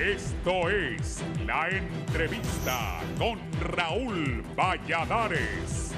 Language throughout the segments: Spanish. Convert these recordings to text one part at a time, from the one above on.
Esto es La Entrevista con Raúl Valladares.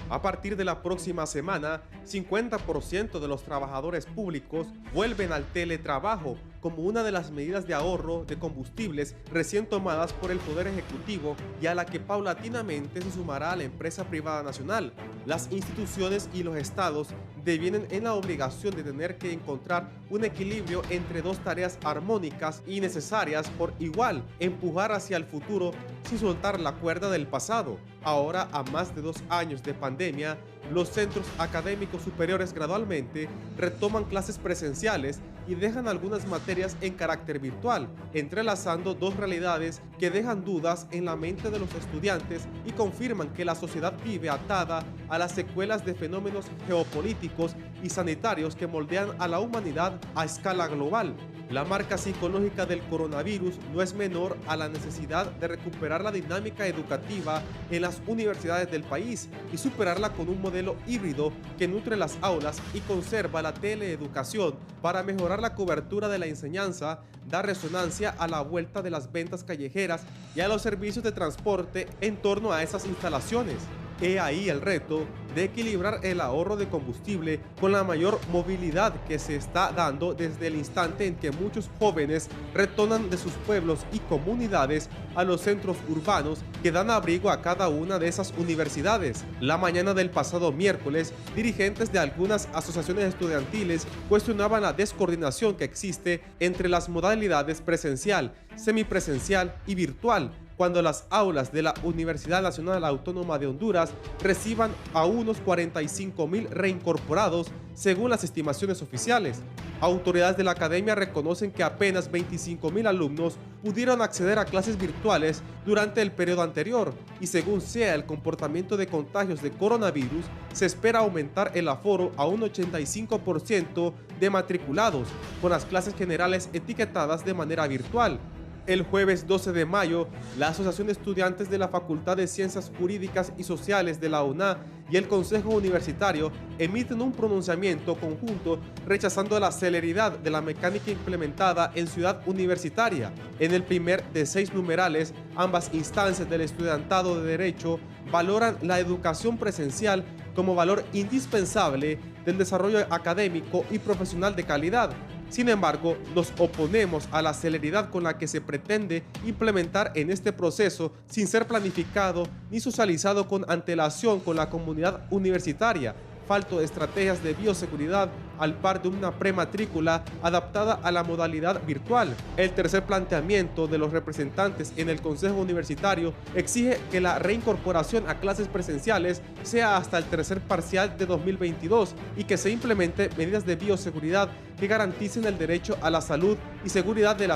A partir de la próxima semana, 50% de los trabajadores públicos vuelven al teletrabajo como una de las medidas de ahorro de combustibles recién tomadas por el Poder Ejecutivo y a la que paulatinamente se sumará la empresa privada nacional. Las instituciones y los estados devienen en la obligación de tener que encontrar un equilibrio entre dos tareas armónicas y necesarias por igual, empujar hacia el futuro sin soltar la cuerda del pasado. Ahora, a más de 2 años de pandemia, los centros académicos superiores gradualmente retoman clases presenciales y dejan algunas materias en carácter virtual, entrelazando dos realidades que dejan dudas en la mente de los estudiantes y confirman que la sociedad vive atada a las secuelas de fenómenos geopolíticos y sanitarios que moldean a la humanidad a escala global. La marca psicológica del coronavirus no es menor a la necesidad de recuperar la dinámica educativa en las universidades del país y superarla con un modelo híbrido que nutre las aulas y conserva la teleeducación para mejorar la cobertura de la enseñanza, da resonancia a la vuelta de las ventas callejeras y a los servicios de transporte en torno a esas instalaciones. He ahí el reto de equilibrar el ahorro de combustible con la mayor movilidad que se está dando desde el instante en que muchos jóvenes retornan de sus pueblos y comunidades a los centros urbanos que dan abrigo a cada una de esas universidades. La mañana del pasado miércoles, dirigentes de algunas asociaciones estudiantiles cuestionaban la descoordinación que existe entre las modalidades presencial, semipresencial y virtual, cuando las aulas de la Universidad Nacional Autónoma de Honduras reciban a unos 45,000 reincorporados según las estimaciones oficiales. Autoridades de la academia reconocen que apenas 25,000 alumnos pudieron acceder a clases virtuales durante el periodo anterior y según sea el comportamiento de contagios de coronavirus, se espera aumentar el aforo a un 85% de matriculados, con las clases generales etiquetadas de manera virtual. El jueves 12 de mayo, la Asociación de Estudiantes de la Facultad de Ciencias Jurídicas y Sociales de la UNA y el Consejo Universitario emiten un pronunciamiento conjunto rechazando la celeridad de la mecánica implementada en Ciudad Universitaria. En el primer de 6 numerales, ambas instancias del estudiantado de Derecho valoran la educación presencial como valor indispensable del desarrollo académico y profesional de calidad. Sin embargo, nos oponemos a la celeridad con la que se pretende implementar en este proceso sin ser planificado ni socializado con antelación con la comunidad universitaria. Falto de estrategias de bioseguridad al par de una prematrícula adaptada a la modalidad virtual. El tercer planteamiento de los representantes en el Consejo Universitario exige que la reincorporación a clases presenciales sea hasta el tercer parcial de 2022 y que se implemente medidas de bioseguridad que garanticen el derecho a la salud y seguridad de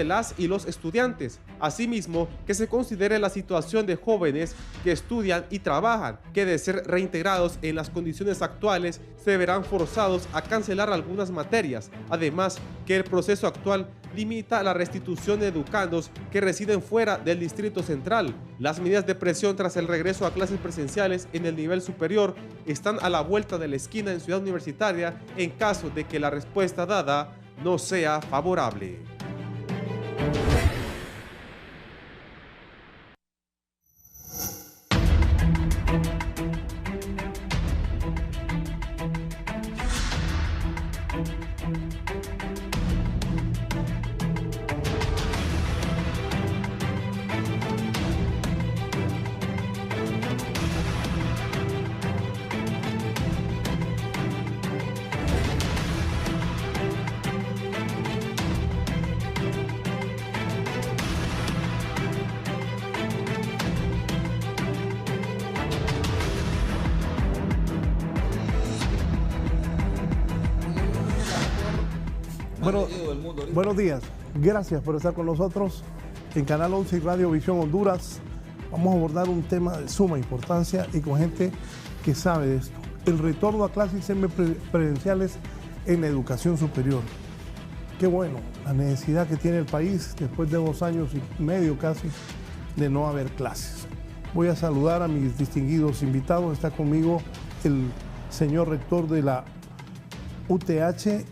las y los estudiantes. Asimismo, que se considere la situación de jóvenes que estudian y trabajan, que de ser reintegrados en las condiciones actuales se verán forzados a cancelar algunas materias. Además, que el proceso actual limita la restitución de educandos que residen fuera del Distrito Central. Las medidas de presión tras el regreso a clases presenciales en el nivel superior están a la vuelta de la esquina en Ciudad Universitaria en caso de que la respuesta dada no sea favorable. Bueno, buenos días. Gracias por estar con nosotros en Canal 11 y Radio Visión Honduras. Vamos a abordar un tema de suma importancia y con gente que sabe de esto. El retorno a clases semipresenciales en la educación superior. Qué bueno, la necesidad que tiene el país después de 2 años y medio casi de no haber clases. Voy a saludar a mis distinguidos invitados. Está conmigo el señor rector de la UTH,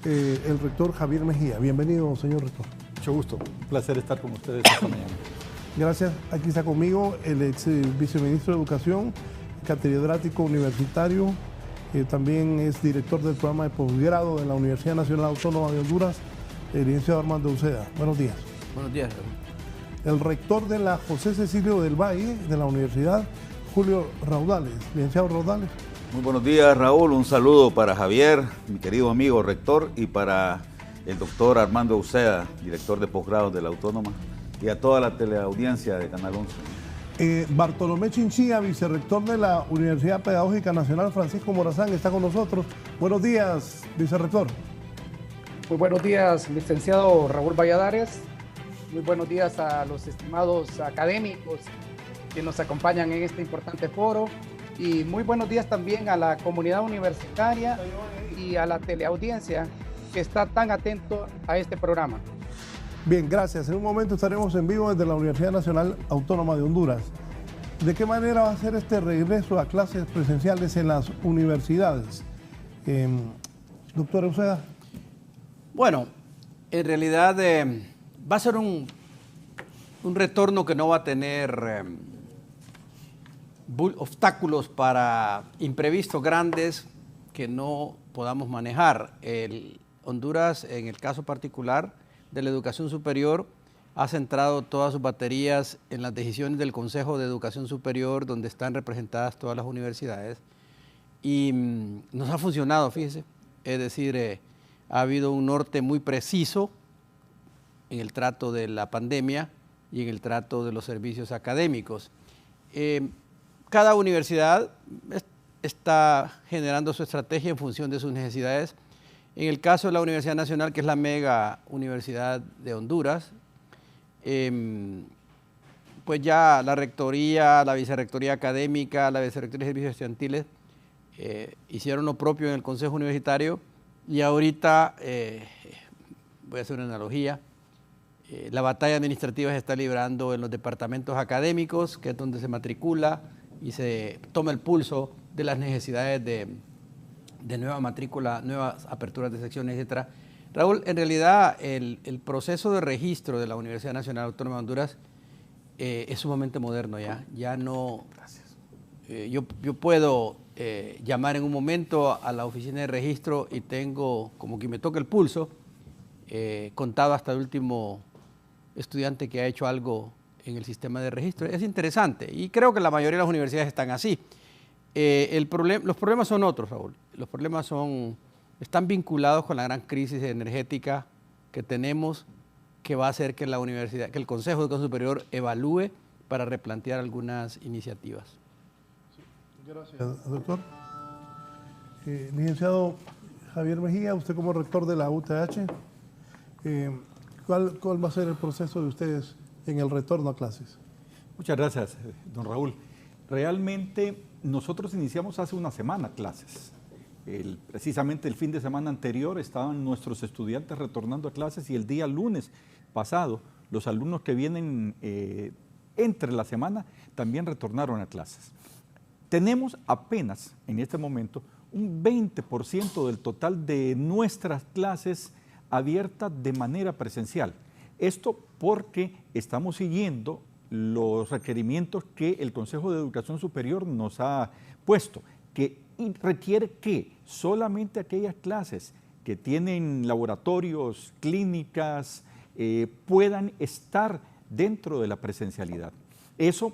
el rector Javier Mejía. Bienvenido, señor rector. Mucho gusto, un placer estar con ustedes esta mañana. Gracias. Aquí está conmigo el ex viceministro de Educación, catedrático universitario, también es director del programa de posgrado de la Universidad Nacional Autónoma de Honduras, el licenciado Armando Uceda. Buenos días. Buenos días. El rector de la José Cecilio del Valle, de la Universidad, Julio Raudales. Licenciado Raudales. Muy buenos días, Raúl. Un saludo para Javier, mi querido amigo rector, y para el doctor Armando Uceda, director de posgrado de la Autónoma, y a toda la teleaudiencia de Canal 11. Bartolomé Chinchilla, vicerrector de la Universidad Pedagógica Nacional Francisco Morazán, está con nosotros. Buenos días, vicerrector. Muy buenos días, licenciado Raúl Valladares. Muy buenos días a los estimados académicos que nos acompañan en este importante foro. Y muy buenos días también a la comunidad universitaria y a la teleaudiencia que está tan atento a este programa. Bien, gracias. En un momento estaremos en vivo desde la Universidad Nacional Autónoma de Honduras. ¿De qué manera va a ser este regreso a clases presenciales en las universidades? Doctor Uceda. Bueno, en realidad va a ser un retorno que no va a tener obstáculos para imprevistos grandes que no podamos manejar. Honduras, en el caso particular de la educación superior, ha centrado todas sus baterías en las decisiones del Consejo de Educación Superior, donde están representadas todas las universidades, y nos ha funcionado, fíjese. Es decir, ha habido un norte muy preciso en el trato de la pandemia y en el trato de los servicios académicos. Cada universidad está generando su estrategia en función de sus necesidades. En el caso de la Universidad Nacional, que es la mega universidad de Honduras, pues ya la rectoría, la vicerrectoría académica, la vicerrectoría de servicios estudiantiles hicieron lo propio en el Consejo Universitario, y ahorita, voy a hacer una analogía, la batalla administrativa se está librando en los departamentos académicos, que es donde se matricula y se toma el pulso de las necesidades de nueva matrícula, nuevas aperturas de secciones, etc. Raúl, en realidad el proceso de registro de la Universidad Nacional Autónoma de Honduras es sumamente moderno ya. Ya no... Gracias. Yo puedo llamar en un momento a la oficina de registro y tengo, como que me toca el pulso, contado hasta el último estudiante que ha hecho algo en el sistema de registro. Es interesante y creo que la mayoría de las universidades están así. Los problemas son otros, Raúl. Los problemas están vinculados con la gran crisis energética que tenemos, que va a hacer que que el Consejo de Educación Superior evalúe para replantear algunas iniciativas. Gracias, doctor. Licenciado Javier Mejía, usted como rector de la UTH, ¿cuál va a ser el proceso de ustedes en el retorno a clases? Muchas gracias, don Raúl. Realmente nosotros iniciamos hace una semana clases. Precisamente el fin de semana anterior estaban nuestros estudiantes retornando a clases y el día lunes pasado los alumnos que vienen entre la semana también retornaron a clases. Tenemos apenas en este momento un 20% del total de nuestras clases abiertas de manera presencial. Esto porque estamos siguiendo los requerimientos que el Consejo de Educación Superior nos ha puesto, que requiere que solamente aquellas clases que tienen laboratorios, clínicas, puedan estar dentro de la presencialidad. Eso,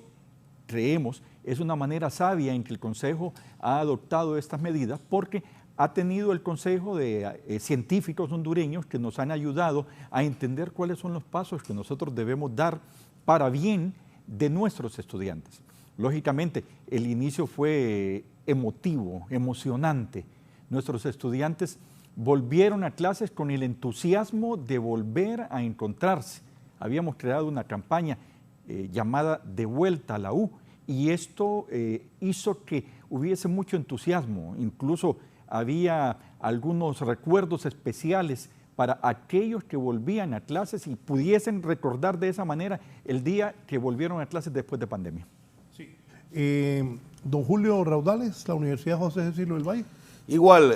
creemos, es una manera sabia en que el Consejo ha adoptado estas medidas porque ha tenido el Consejo de científicos hondureños que nos han ayudado a entender cuáles son los pasos que nosotros debemos dar para bien de nuestros estudiantes. Lógicamente, el inicio fue emotivo, emocionante. Nuestros estudiantes volvieron a clases con el entusiasmo de volver a encontrarse. Habíamos creado una campaña llamada De Vuelta a la U y esto hizo que hubiese mucho entusiasmo. Incluso había algunos recuerdos especiales para aquellos que volvían a clases y pudiesen recordar de esa manera el día que volvieron a clases después de pandemia. Sí. Don Julio Raudales, la Universidad José Cecilio del Valle. Igual,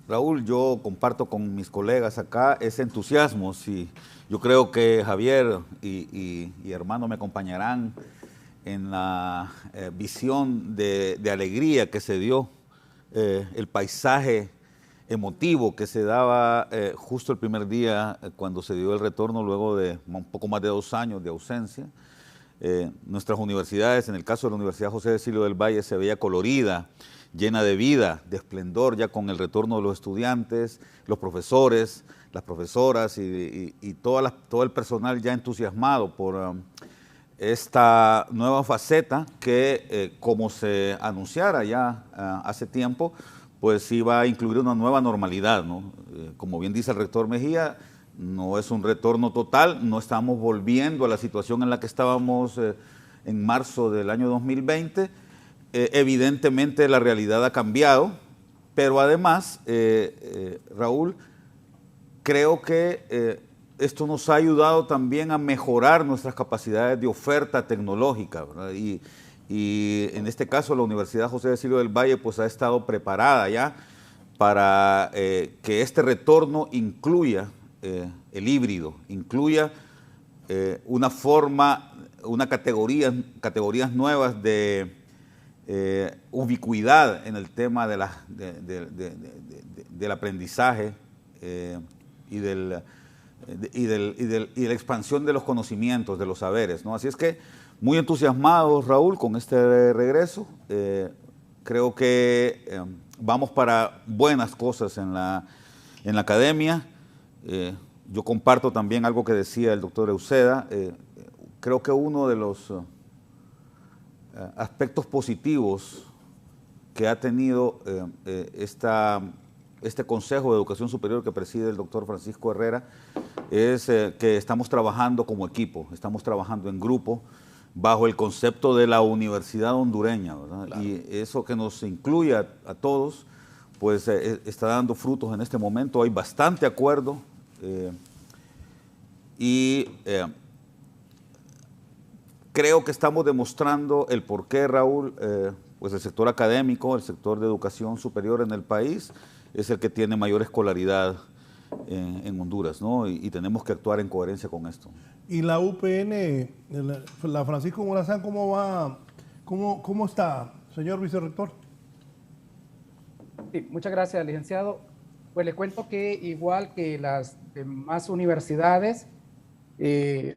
Raúl, yo comparto con mis colegas acá ese entusiasmo. Sí, yo creo que Javier y hermano me acompañarán en la visión de alegría que se dio, el paisaje emotivo que se daba justo el primer día cuando se dio el retorno luego de un poco más de 2 años de ausencia. Nuestras universidades, en el caso de la Universidad José Cecilio del Valle, se veía colorida, llena de vida, de esplendor, ya con el retorno de los estudiantes, los profesores, las profesoras y todo el personal ya entusiasmado por esta nueva faceta que, como se anunciara ya hace tiempo, pues iba a incluir una nueva normalidad, ¿no? Como bien dice el rector Mejía, no es un retorno total, no estamos volviendo a la situación en la que estábamos en marzo del año 2020. Evidentemente la realidad ha cambiado, pero además, Raúl, creo que esto nos ha ayudado también a mejorar nuestras capacidades de oferta tecnológica, ¿verdad? Y en este caso la Universidad José Cecilio del Valle pues ha estado preparada ya para que este retorno incluya el híbrido, incluya categorías nuevas de ubicuidad en el tema del aprendizaje y de la expansión de los conocimientos, de los saberes, ¿no? Así es que muy entusiasmados, Raúl, con este regreso. Creo que vamos para buenas cosas en la academia. Yo comparto también algo que decía el doctor Euseda. Creo que uno de los aspectos positivos que ha tenido este Consejo de Educación Superior que preside el doctor Francisco Herrera es que estamos trabajando como equipo, estamos trabajando en grupo, bajo el concepto de la universidad hondureña, ¿verdad? Claro. Y eso que nos incluye a todos, pues está dando frutos en este momento. Hay bastante acuerdo creo que estamos demostrando el porqué, Raúl, pues el sector académico, el sector de educación superior en el país es el que tiene mayor escolaridad en Honduras, ¿no? Y tenemos que actuar en coherencia con esto. ¿Y la UPN, la Francisco Morazán, cómo va? ¿Cómo está, señor vicerrector? Sí, muchas gracias, licenciado. Pues le cuento que igual que las demás universidades,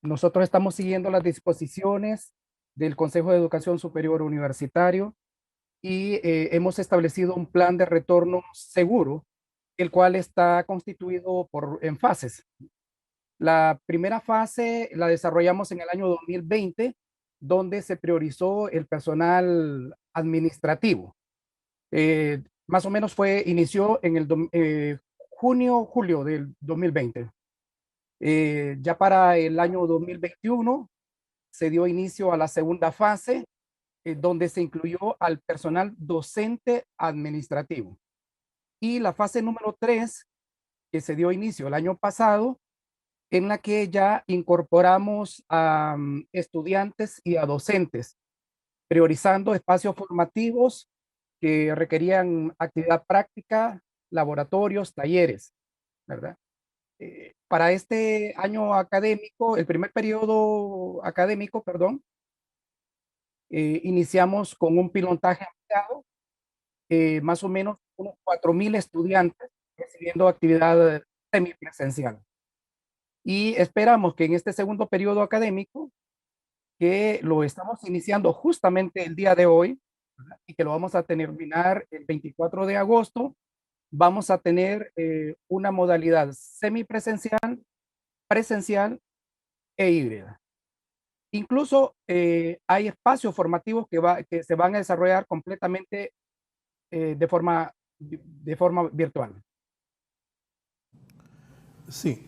nosotros estamos siguiendo las disposiciones del Consejo de Educación Superior Universitario y hemos establecido un plan de retorno seguro, el cual está constituido en fases. La primera fase la desarrollamos en el año 2020, donde se priorizó el personal administrativo. Más o menos inició en el junio-julio del 2020. Ya para el año 2021 se dio inicio a la segunda fase, donde se incluyó al personal docente administrativo. Y la fase número 3, que se dio inicio el año pasado, en la que ya incorporamos a estudiantes y a docentes, priorizando espacios formativos que requerían actividad práctica, laboratorios, talleres, ¿verdad? Para este año académico, el primer periodo académico, perdón, iniciamos con un pilotaje ampliado, más o menos unos 4,000 estudiantes recibiendo actividad semipresencial. Y esperamos que en este segundo periodo académico, que lo estamos iniciando justamente el día de hoy, ¿verdad? Y que lo vamos a terminar el 24 de agosto, vamos a tener una modalidad semipresencial, presencial e híbrida. Incluso hay espacios formativos que se van a desarrollar completamente de forma virtual. Sí.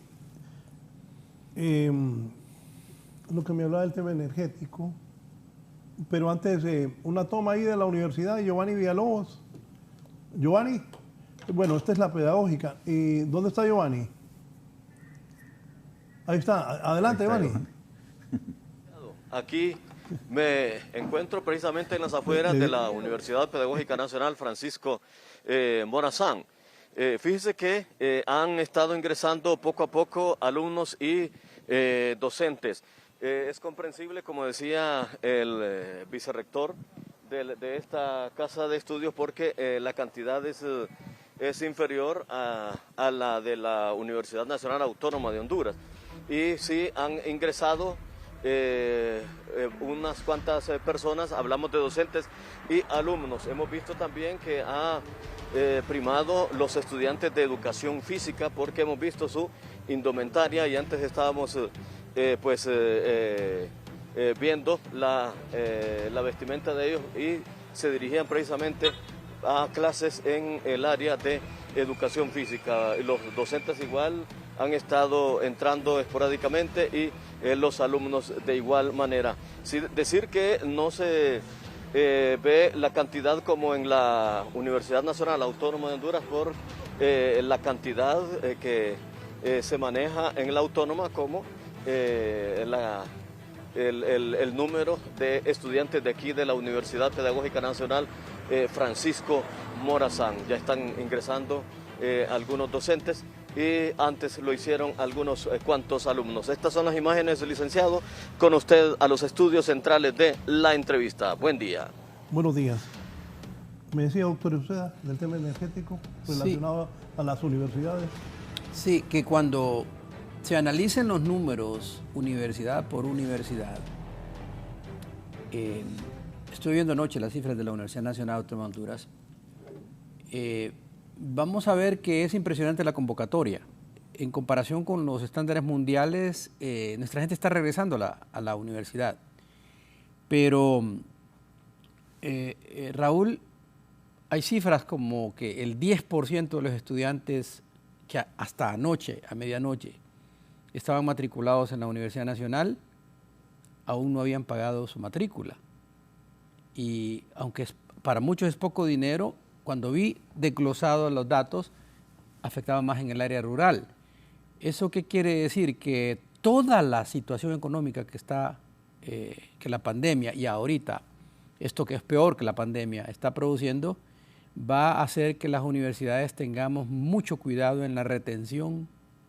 Lo que me hablaba del tema energético, pero antes, una toma ahí de la Universidad de Giovanni Villalobos. Giovanni, bueno, esta es la pedagógica. ¿Y dónde está Giovanni? Ahí está. Adelante, Giovanni. Aquí me encuentro precisamente en las afueras de la Universidad Pedagógica Nacional Francisco Morazán. Fíjese que han estado ingresando poco a poco alumnos y docentes. Es comprensible, como decía el vicerrector de esta casa de estudios, porque la cantidad es inferior a la de la Universidad Nacional Autónoma de Honduras. Y sí han ingresado unas cuantas personas, hablamos de docentes y alumnos. Hemos visto también que ha primado los estudiantes de educación física, porque hemos visto su indumentaria y antes estábamos viendo la vestimenta de ellos y se dirigían precisamente a clases en el área de educación física. Los docentes igual han estado entrando esporádicamente y los alumnos de igual manera. Decir que no se ve la cantidad como en la Universidad Nacional Autónoma de Honduras por la cantidad que se maneja en la autónoma como el número de estudiantes de aquí de la Universidad Pedagógica Nacional Francisco Morazán. Ya están ingresando algunos docentes y antes lo hicieron algunos cuantos alumnos. Estas son las imágenes, licenciado, con usted a los estudios centrales de la entrevista. Buen día. Buenos días. Me decía, doctor Uceda, del tema energético relacionado a las universidades. Sí, que cuando se analicen los números universidad por universidad, estoy viendo anoche las cifras de la Universidad Nacional Autónoma de Honduras, vamos a ver que es impresionante la convocatoria. En comparación con los estándares mundiales, nuestra gente está regresando a la universidad. Pero, Raúl, hay cifras como que el 10% de los estudiantes que hasta anoche, a medianoche, estaban matriculados en la Universidad Nacional, aún no habían pagado su matrícula. Y aunque para muchos es poco dinero, cuando vi desglosados los datos, afectaba más en el área rural. ¿Eso qué quiere decir? Que toda la situación económica que está, que la pandemia y ahorita, esto que es peor que la pandemia, está produciendo, va a hacer que las universidades tengamos mucho cuidado en la retención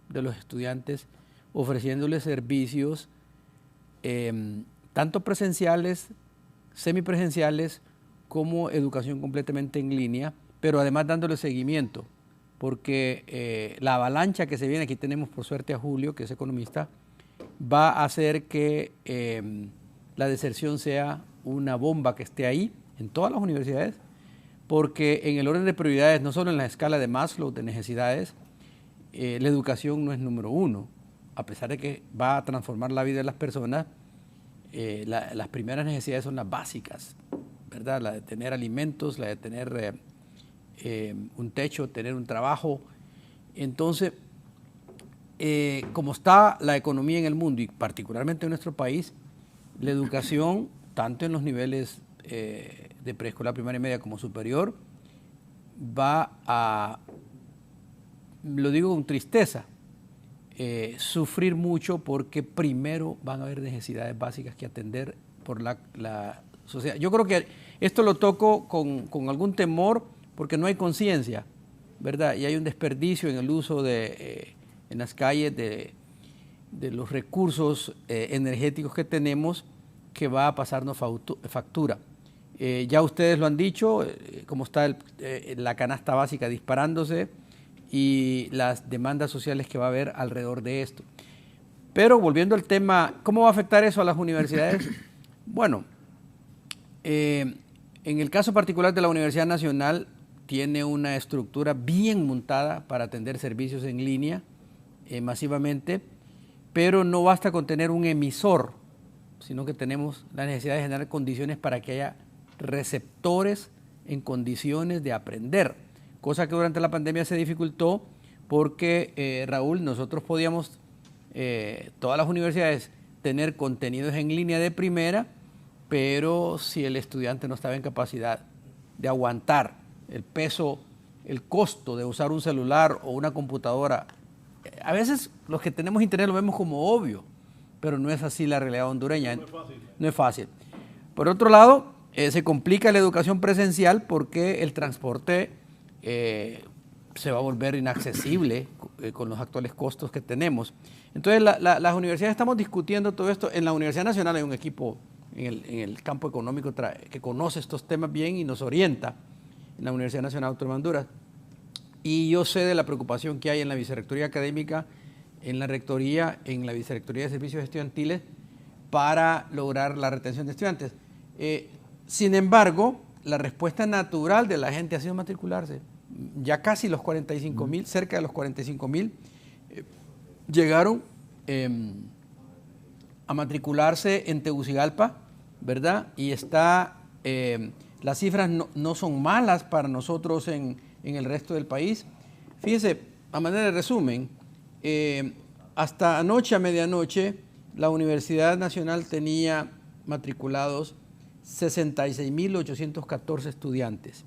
de los estudiantes, ofreciéndoles servicios tanto presenciales, semipresenciales, como educación completamente en línea, pero además dándole seguimiento, porque la avalancha que se viene, aquí tenemos por suerte a Julio, que es economista, va a hacer que la deserción sea una bomba que esté ahí en todas las universidades, porque en el orden de prioridades, no solo en la escala de Maslow de necesidades, la educación no es número uno. A pesar de que va a transformar la vida de las personas, las primeras necesidades son las básicas, ¿verdad? La de tener alimentos, la de tener un techo, tener un trabajo. Entonces, como está la economía en el mundo y particularmente en nuestro país, la educación, tanto en los niveles de preescolar, primaria y media como superior, va a, lo digo con tristeza, sufrir mucho porque primero van a haber necesidades básicas que atender por la sociedad. Yo creo que esto lo toco con algún temor porque no hay conciencia, ¿verdad? Y hay un desperdicio en el uso en las calles de los recursos energéticos que tenemos que va a pasarnos factura. Ya ustedes lo han dicho, cómo está la canasta básica disparándose y las demandas sociales que va a haber alrededor de esto. Pero volviendo al tema, ¿cómo va a afectar eso a las universidades? Bueno, en el caso particular de la Universidad Nacional, tiene una estructura bien montada para atender servicios en línea masivamente, pero no basta con tener un emisor, sino que tenemos la necesidad de generar condiciones para que haya receptores en condiciones de aprender, cosa que durante la pandemia se dificultó porque, Raúl, nosotros podíamos, todas las universidades, tener contenidos en línea de primera, pero si el estudiante no estaba en capacidad de aguantar el peso, el costo de usar un celular o una computadora, a veces los que tenemos internet lo vemos como obvio, pero no es así la realidad hondureña. No es fácil. No es fácil. Por otro lado, se complica la educación presencial porque el transporte se va a volver inaccesible con los actuales costos que tenemos. Entonces, las universidades estamos discutiendo todo esto. En la Universidad Nacional hay un equipo en el campo económico que conoce estos temas bien y nos orienta, en la Universidad Nacional Autónoma de Honduras. Y yo sé de la preocupación que hay en la Vicerrectoría Académica, en la Rectoría, en la Vicerrectoría de Servicios Estudiantiles, para lograr la retención de estudiantes. Sin embargo, la respuesta natural de la gente ha sido matricularse. Ya casi los 45,000, cerca de los 45,000, llegaron a matricularse en Tegucigalpa, ¿verdad? Y las cifras no son malas para nosotros en el resto del país. Fíjese, a manera de resumen, hasta anoche a medianoche, la Universidad Nacional tenía matriculados 66,814 estudiantes.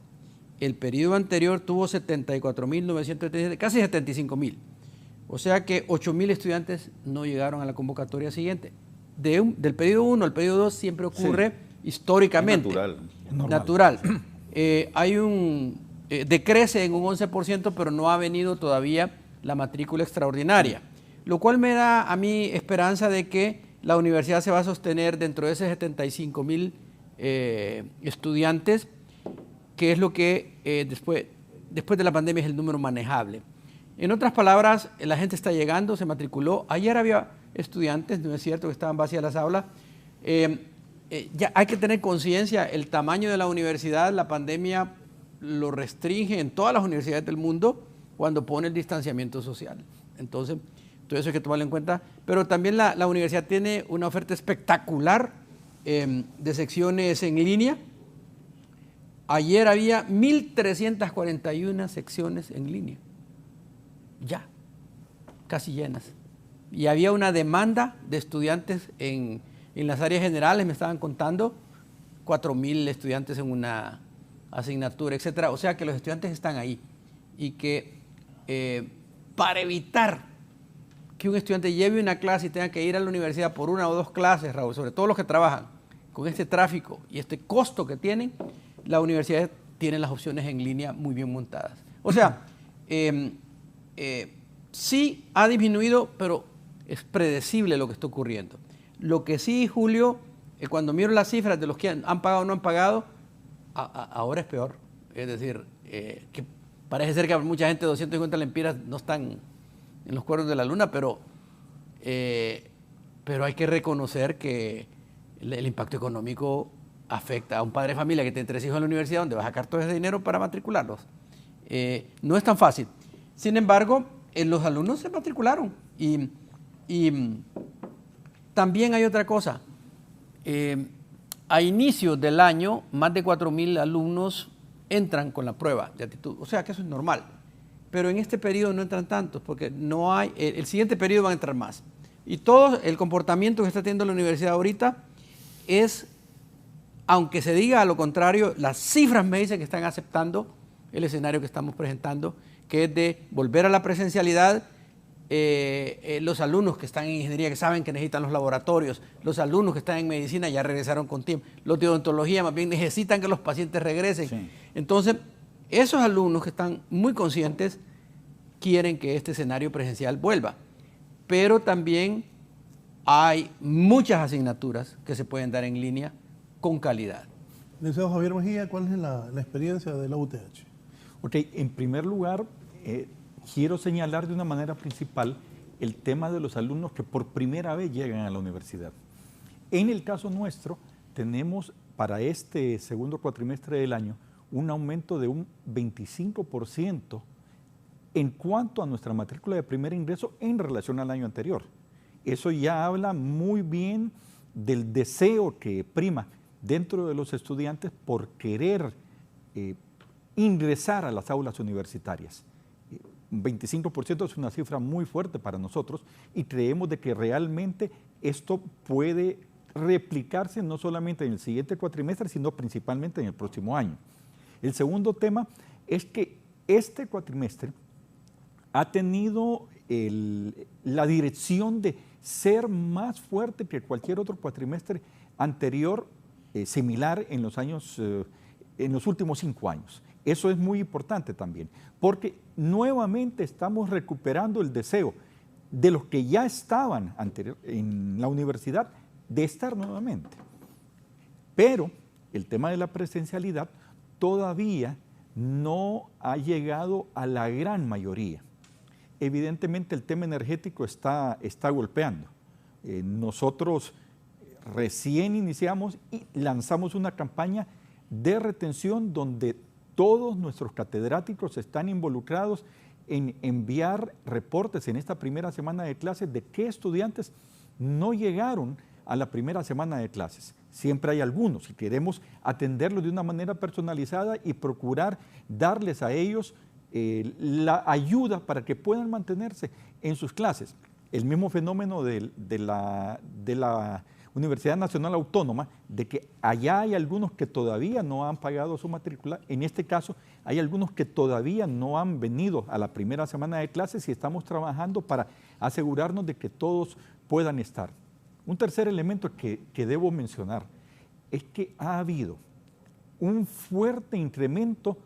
El periodo anterior tuvo 74,937, casi 75,000. O sea que 8,000 estudiantes no llegaron a la convocatoria siguiente. Del periodo 1 al periodo 2 siempre ocurre históricamente. Es natural. Decrece en un 11%, pero no ha venido todavía la matrícula extraordinaria. Lo cual me da a mí esperanza de que la universidad se va a sostener dentro de esos 75,000 estudiantes, que es lo que después de la pandemia es el número manejable. En otras palabras, la gente está llegando, se matriculó. Ayer había estudiantes, no es cierto que estaban vacías las aulas. Ya hay que tener conciencia, el tamaño de la universidad, la pandemia lo restringe en todas las universidades del mundo cuando pone el distanciamiento social. Entonces, todo eso hay que tomarlo en cuenta. Pero también la universidad tiene una oferta espectacular de secciones en línea. Ayer había 1,341 secciones en línea. Ya, casi llenas. Y había una demanda de estudiantes en las áreas generales, me estaban contando, 4,000 estudiantes en una asignatura, etcétera. O sea que los estudiantes están ahí. Y que para evitar que un estudiante lleve una clase y tenga que ir a la universidad por 1 o 2 clases, Raúl, sobre todo los que trabajan con este tráfico y este costo que tienen, la universidad tiene las opciones en línea muy bien montadas. O sea, sí ha disminuido, pero es predecible lo que está ocurriendo. Lo que sí, Julio, cuando miro las cifras de los que han pagado o no han pagado, ahora es peor. Es decir, que parece ser que mucha gente, 250 lempiras, no están en los cuernos de la luna, pero hay que reconocer que el impacto económico afecta a un padre de familia que tiene 3 hijos en la universidad, donde va a sacar todo ese dinero para matricularlos. No es tan fácil. Sin embargo, los alumnos se matricularon y también hay otra cosa. A inicios del año, más de 4,000 alumnos entran con la prueba de aptitud. O sea que eso es normal. Pero en este periodo no entran tantos, porque no hay, el siguiente periodo van a entrar más. Y todo el comportamiento que está teniendo la universidad ahorita es, aunque se diga a lo contrario, las cifras me dicen que están aceptando el escenario que estamos presentando, que es de volver a la presencialidad. Los alumnos que están en ingeniería, que saben que necesitan los laboratorios, los alumnos que están en medicina ya regresaron con tiempo, los de odontología más bien necesitan que los pacientes regresen. Sí. Entonces, esos alumnos que están muy conscientes quieren que este escenario presencial vuelva, pero también hay muchas asignaturas que se pueden dar en línea con calidad. Licenciado Javier Mejía, ¿cuál es la experiencia de la UTH? Ok, en primer lugar, quiero señalar de una manera principal el tema de los alumnos que por primera vez llegan a la universidad. En el caso nuestro, tenemos para este segundo cuatrimestre del año un aumento de un 25% en cuanto a nuestra matrícula de primer ingreso en relación al año anterior. Eso ya habla muy bien del deseo que prima dentro de los estudiantes por querer ingresar a las aulas universitarias. Un 25% es una cifra muy fuerte para nosotros y creemos de que realmente esto puede replicarse no solamente en el siguiente cuatrimestre, sino principalmente en el próximo año. El segundo tema es que este cuatrimestre ha tenido la dirección de ser más fuerte que cualquier otro cuatrimestre anterior, similar en los últimos 5 años. Eso es muy importante también, porque nuevamente estamos recuperando el deseo de los que ya estaban en la universidad de estar nuevamente. Pero el tema de la presencialidad todavía no ha llegado a la gran mayoría. Evidentemente el tema energético está golpeando. Nosotros recién iniciamos y lanzamos una campaña de retención donde todos nuestros catedráticos están involucrados en enviar reportes en esta primera semana de clases de qué estudiantes no llegaron a la primera semana de clases. Siempre hay algunos y queremos atenderlos de una manera personalizada y procurar darles a ellos la ayuda para que puedan mantenerse en sus clases. El mismo fenómeno de la Universidad Nacional Autónoma, de que allá hay algunos que todavía no han pagado su matrícula. En este caso, hay algunos que todavía no han venido a la primera semana de clases y estamos trabajando para asegurarnos de que todos puedan estar. Un tercer elemento que debo mencionar es que ha habido un fuerte incremento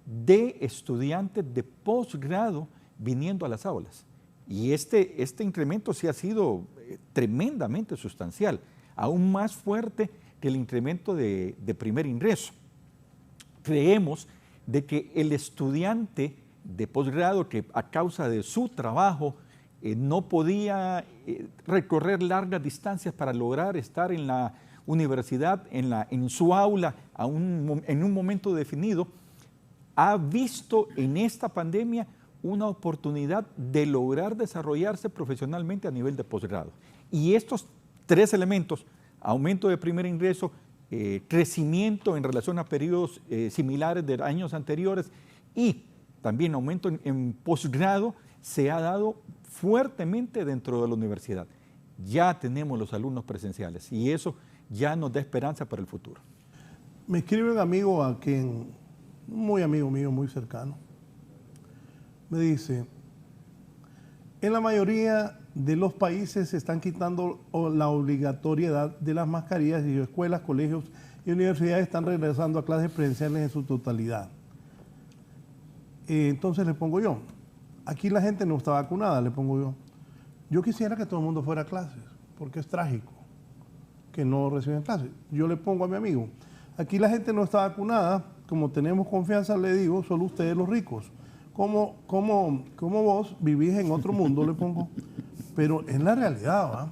de estudiantes de posgrado viniendo a las aulas. Y este incremento sí ha sido tremendamente sustancial, aún más fuerte que el incremento de primer ingreso. Creemos de que el estudiante de posgrado que a causa de su trabajo no podía recorrer largas distancias para lograr estar en la universidad, en su aula, en un momento definido, ha visto en esta pandemia una oportunidad de lograr desarrollarse profesionalmente a nivel de posgrado. Y estos tres elementos, aumento de primer ingreso, crecimiento en relación a periodos similares de años anteriores y también aumento en posgrado, se ha dado fuertemente dentro de la universidad. Ya tenemos los alumnos presenciales y eso ya nos da esperanza para el futuro. Me escribe un amigo a quien, muy amigo mío, muy cercano, me dice, en la mayoría de los países se están quitando la obligatoriedad de las mascarillas y escuelas, colegios y universidades están regresando a clases presenciales en su totalidad. Entonces le pongo yo, aquí la gente no está vacunada, le pongo yo. Yo quisiera que todo el mundo fuera a clases, porque es trágico que no reciban clases. Yo le pongo a mi amigo, aquí la gente no está vacunada, como tenemos confianza, le digo, solo ustedes los ricos. Como vos vivís en otro mundo, le pongo, pero es la realidad, ¿va?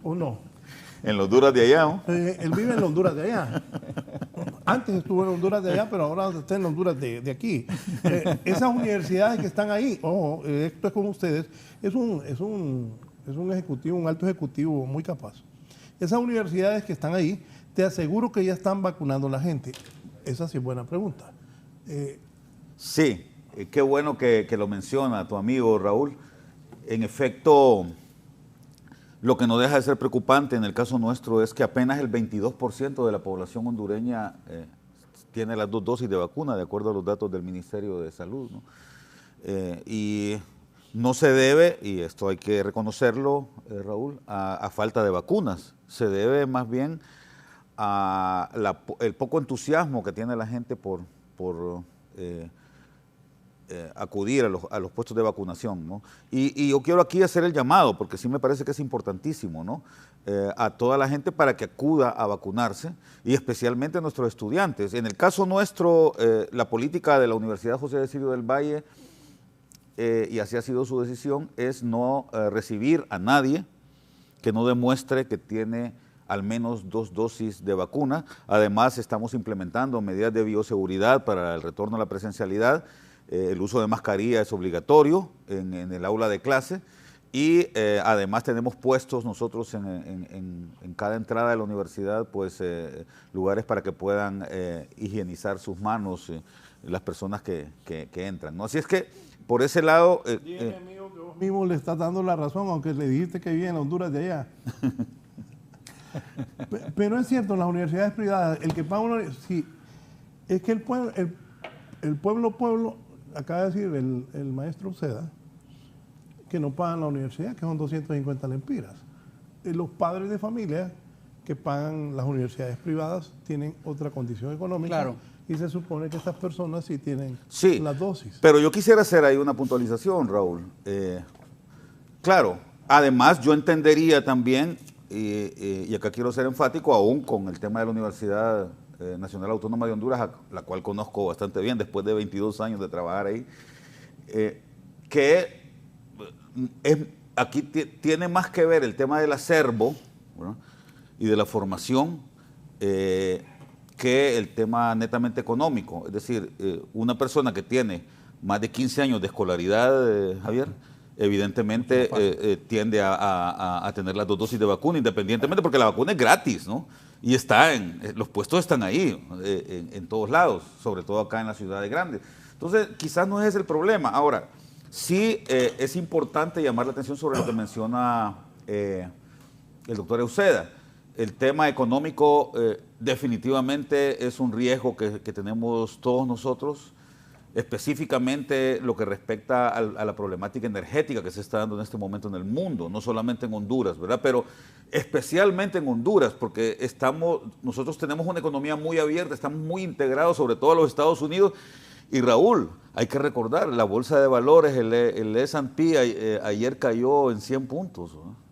¿O no? En los Honduras de allá, ¿no? Él vive en los Honduras de allá. Antes estuvo en Honduras de allá, pero ahora está en Honduras de aquí. Esas universidades que están ahí, ojo, esto es con ustedes, es un ejecutivo, un alto ejecutivo muy capaz. Esas universidades que están ahí, te aseguro que ya están vacunando a la gente. Esa sí es buena pregunta. Sí, qué bueno que lo menciona tu amigo Raúl. En efecto, lo que no deja de ser preocupante en el caso nuestro es que apenas el 22% de la población hondureña tiene las 2 dosis de vacuna, de acuerdo a los datos del Ministerio de Salud, ¿no? Y no se debe, y esto hay que reconocerlo, Raúl, a falta de vacunas. Se debe más bien a el poco entusiasmo que tiene la gente por acudir a los puestos de vacunación, ¿no? Y yo quiero aquí hacer el llamado, porque sí me parece que es importantísimo, ¿no? A toda la gente para que acuda a vacunarse, y especialmente a nuestros estudiantes. En el caso nuestro, la política de la Universidad José de Sirio del Valle, y así ha sido su decisión, es no recibir a nadie que no demuestre que tiene al menos 2 dosis de vacuna. Además, estamos implementando medidas de bioseguridad para el retorno a la presencialidad. El uso de mascarilla es obligatorio en el aula de clase y además tenemos puestos nosotros en cada entrada de la universidad, pues lugares para que puedan higienizar sus manos las personas que entran, ¿no? Así es que por ese lado... Dígame, amigo, que vos mismo le estás dando la razón, aunque le dijiste que vive en Honduras de allá. Pero es cierto, en las universidades privadas, el que paga sí, es que el pueblo, acaba de decir el maestro Seda, que no pagan la universidad, que son 250 lempiras. Los padres de familia que pagan las universidades privadas tienen otra condición económica. Claro. Y se supone que estas personas sí tienen las dosis. Pero yo quisiera hacer ahí una puntualización, Raúl. Claro, además yo entendería también, y acá quiero ser enfático, aún con el tema de la Universidad Nacional Autónoma de Honduras, la cual conozco bastante bien después de 22 años de trabajar ahí, que aquí tiene más que ver el tema del acervo, ¿verdad?, y de la formación, que el tema netamente económico. Es decir, una persona que tiene más de 15 años de escolaridad, Javier, evidentemente tiende a tener las 2 dosis de vacuna, independientemente, porque la vacuna es gratis, ¿no? Y los puestos están ahí, en todos lados, sobre todo acá en las ciudades grandes. Entonces, quizás no es ese el problema. Ahora, sí es importante llamar la atención sobre lo que menciona el doctor Euseda. El tema económico definitivamente es un riesgo que tenemos todos nosotros, específicamente lo que respecta a la problemática energética que se está dando en este momento en el mundo, no solamente en Honduras, ¿verdad?, pero especialmente en Honduras, porque nosotros tenemos una economía muy abierta, estamos muy integrados, sobre todo a los Estados Unidos. Y Raúl, hay que recordar, la bolsa de valores, el S&P ayer cayó en 100 puntos, ¿no?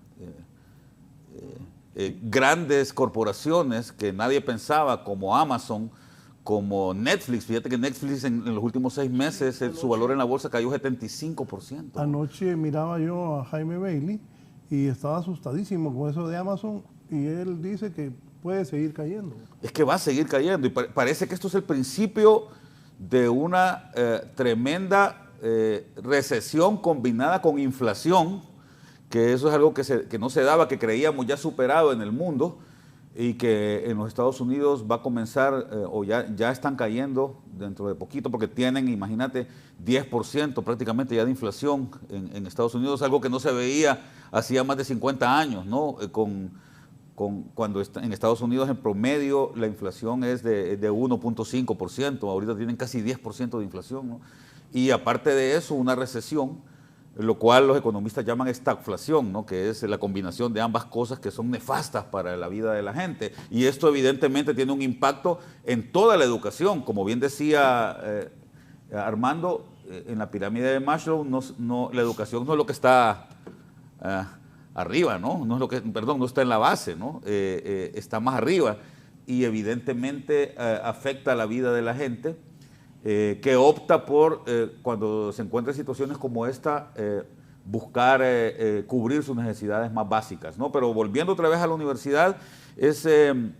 Grandes corporaciones que nadie pensaba, como Amazon, como Netflix. Fíjate que Netflix en los últimos 6 meses su valor en la bolsa cayó 75%. Anoche miraba yo a Jaime Bailey y estaba asustadísimo con eso de Amazon, y él dice que puede seguir cayendo. Es que va a seguir cayendo, y parece que esto es el principio de una tremenda recesión combinada con inflación, que eso es algo que no se daba, que creíamos ya superado en el mundo, y que en los Estados Unidos va a comenzar, o ya están cayendo dentro de poquito, porque tienen, imagínate, 10% prácticamente ya de inflación en Estados Unidos, algo que no se veía hacía más de 50 años, ¿no? Cuando en Estados Unidos en promedio la inflación es de 1.5%, ahorita tienen casi 10% de inflación, ¿no? Y aparte de eso, una recesión, lo cual los economistas llaman estagflación, ¿no?, que es la combinación de ambas cosas que son nefastas para la vida de la gente. Y esto evidentemente tiene un impacto en toda la educación. Como bien decía Armando, en la pirámide de Maslow, la educación no es lo que está arriba, ¿no? No está en la base, ¿no? Está más arriba, y evidentemente afecta la vida de la gente, que opta por, cuando se encuentra en situaciones como esta, buscar cubrir sus necesidades más básicas, ¿no? Pero volviendo otra vez a la universidad, en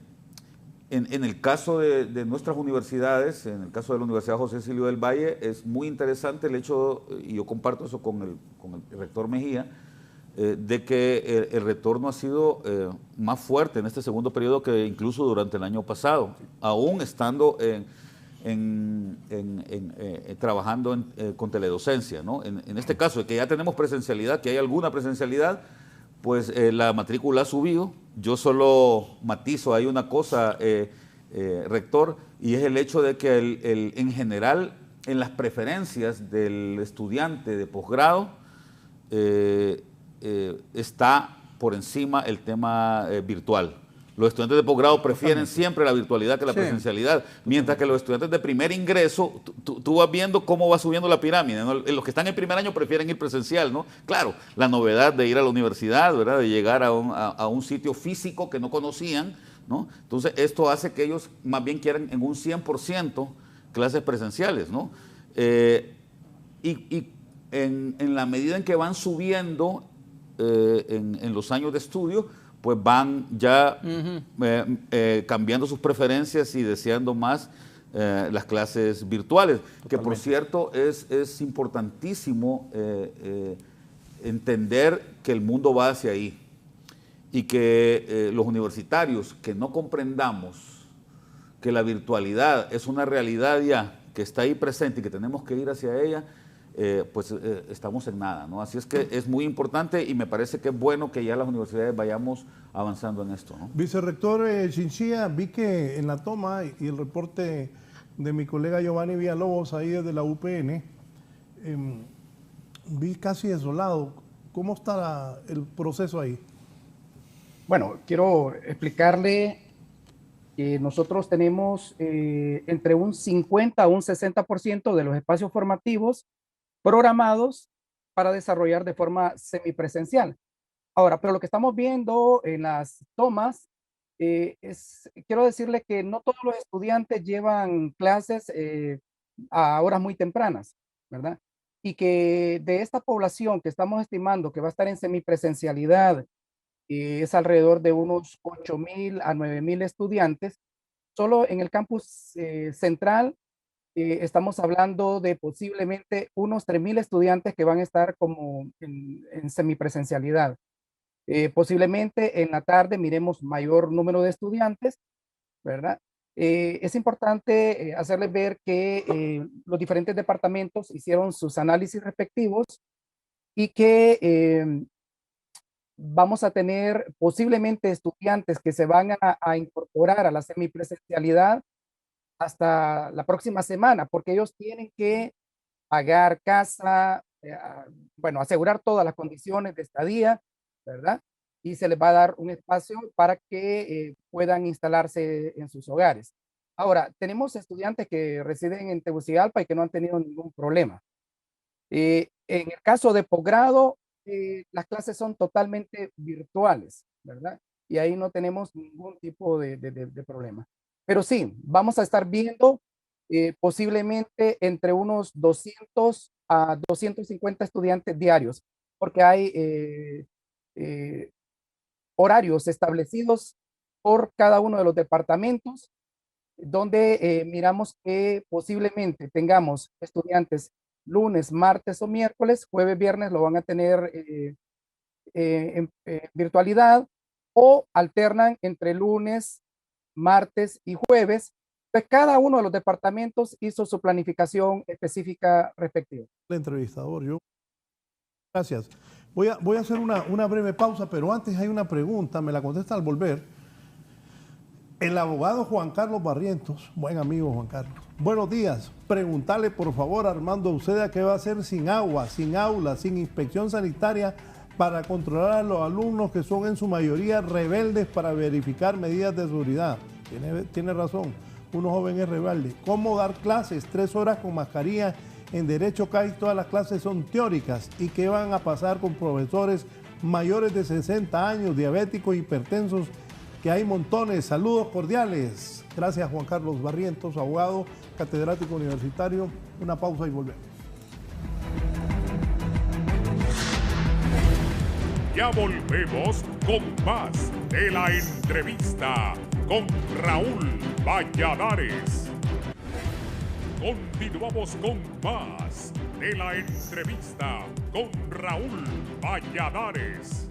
el caso de nuestras universidades, en el caso de la Universidad José Cecilio del Valle, es muy interesante el hecho, y yo comparto eso con el rector Mejía, de que el retorno ha sido más fuerte en este segundo periodo que incluso durante el año pasado, aún estando trabajando con teledocencia, ¿no? En este caso, de que ya tenemos presencialidad, que hay alguna presencialidad, pues la matrícula ha subido. Yo solo matizo, hay una cosa, rector, y es el hecho de que en general, en las preferencias del estudiante de posgrado, está por encima el tema virtual. Los estudiantes de posgrado prefieren siempre la virtualidad que la presencialidad, mientras que los estudiantes de primer ingreso, tú vas viendo cómo va subiendo la pirámide, ¿no? Los que están en primer año prefieren ir presencial, ¿no? Claro, la novedad de ir a la universidad, ¿verdad?, de llegar a un sitio físico que no conocían, ¿no? Entonces, esto hace que ellos más bien quieran en un 100% clases presenciales, ¿no? Y en la medida en que van subiendo en los años de estudio, pues van ya cambiando sus preferencias y deseando más las clases virtuales. Totalmente. Que por cierto es importantísimo entender que el mundo va hacia ahí, y que los universitarios que no comprendamos que la virtualidad es una realidad ya que está ahí presente y que tenemos que ir hacia ella, pues estamos en nada, ¿no? Así es que es muy importante, y me parece que es bueno que ya las universidades vayamos avanzando en esto, ¿no? Vicerrector Chinchilla, vi que en la toma y el reporte de mi colega Giovanni Villalobos ahí desde la UPN, vi casi desolado. ¿Cómo está el proceso ahí? Bueno, quiero explicarle que nosotros tenemos entre un 50 a un 60% de los espacios formativos programados para desarrollar de forma semipresencial. Ahora, pero lo que estamos viendo en las tomas quiero decirle que no todos los estudiantes llevan clases a horas muy tempranas, ¿verdad? Y que de esta población que estamos estimando que va a estar en semipresencialidad, es alrededor de unos 8,000 a 9,000 estudiantes. Solo en el campus central estamos hablando de posiblemente unos 3,000 estudiantes que van a estar como en semipresencialidad. Posiblemente en la tarde miremos mayor número de estudiantes, ¿verdad? Es importante hacerles ver que los diferentes departamentos hicieron sus análisis respectivos y que vamos a tener posiblemente estudiantes que se van a incorporar a la semipresencialidad hasta la próxima semana, porque ellos tienen que pagar casa, bueno, asegurar todas las condiciones de estadía, ¿verdad? Y se les va a dar un espacio para que puedan instalarse en sus hogares. Ahora, tenemos estudiantes que residen en Tegucigalpa y que no han tenido ningún problema. En el caso de posgrado, las clases son totalmente virtuales, ¿verdad? Y ahí no tenemos ningún tipo de problema. Pero sí, vamos a estar viendo posiblemente entre unos 200 a 250 estudiantes diarios, porque hay horarios establecidos por cada uno de los departamentos, donde miramos que posiblemente tengamos estudiantes lunes, martes o miércoles, jueves, viernes lo van a tener en virtualidad, o alternan entre lunes, martes y jueves. Pues cada uno de los departamentos hizo su planificación específica respectiva. El entrevistador, yo. Gracias. Voy a hacer una breve pausa, pero antes hay una pregunta, me la contesta al volver. El abogado Juan Carlos Barrientos, buen amigo Juan Carlos. Buenos días. Preguntarle por favor a Armando Uceda qué va a hacer sin agua, sin aula, sin inspección sanitaria para controlar a los alumnos que son en su mayoría rebeldes para verificar medidas de seguridad. Tiene razón, uno joven es rebelde. ¿Cómo dar clases 3 horas con mascarilla? En derecho casi todas las clases son teóricas. ¿Y qué van a pasar con profesores mayores de 60 años, diabéticos, hipertensos, que hay montones? Saludos cordiales. Gracias Juan Carlos Barrientos, abogado, catedrático universitario. Una pausa y volvemos. Ya volvemos con más de la entrevista con Raúl Valladares. Continuamos con más de la entrevista con Raúl Valladares.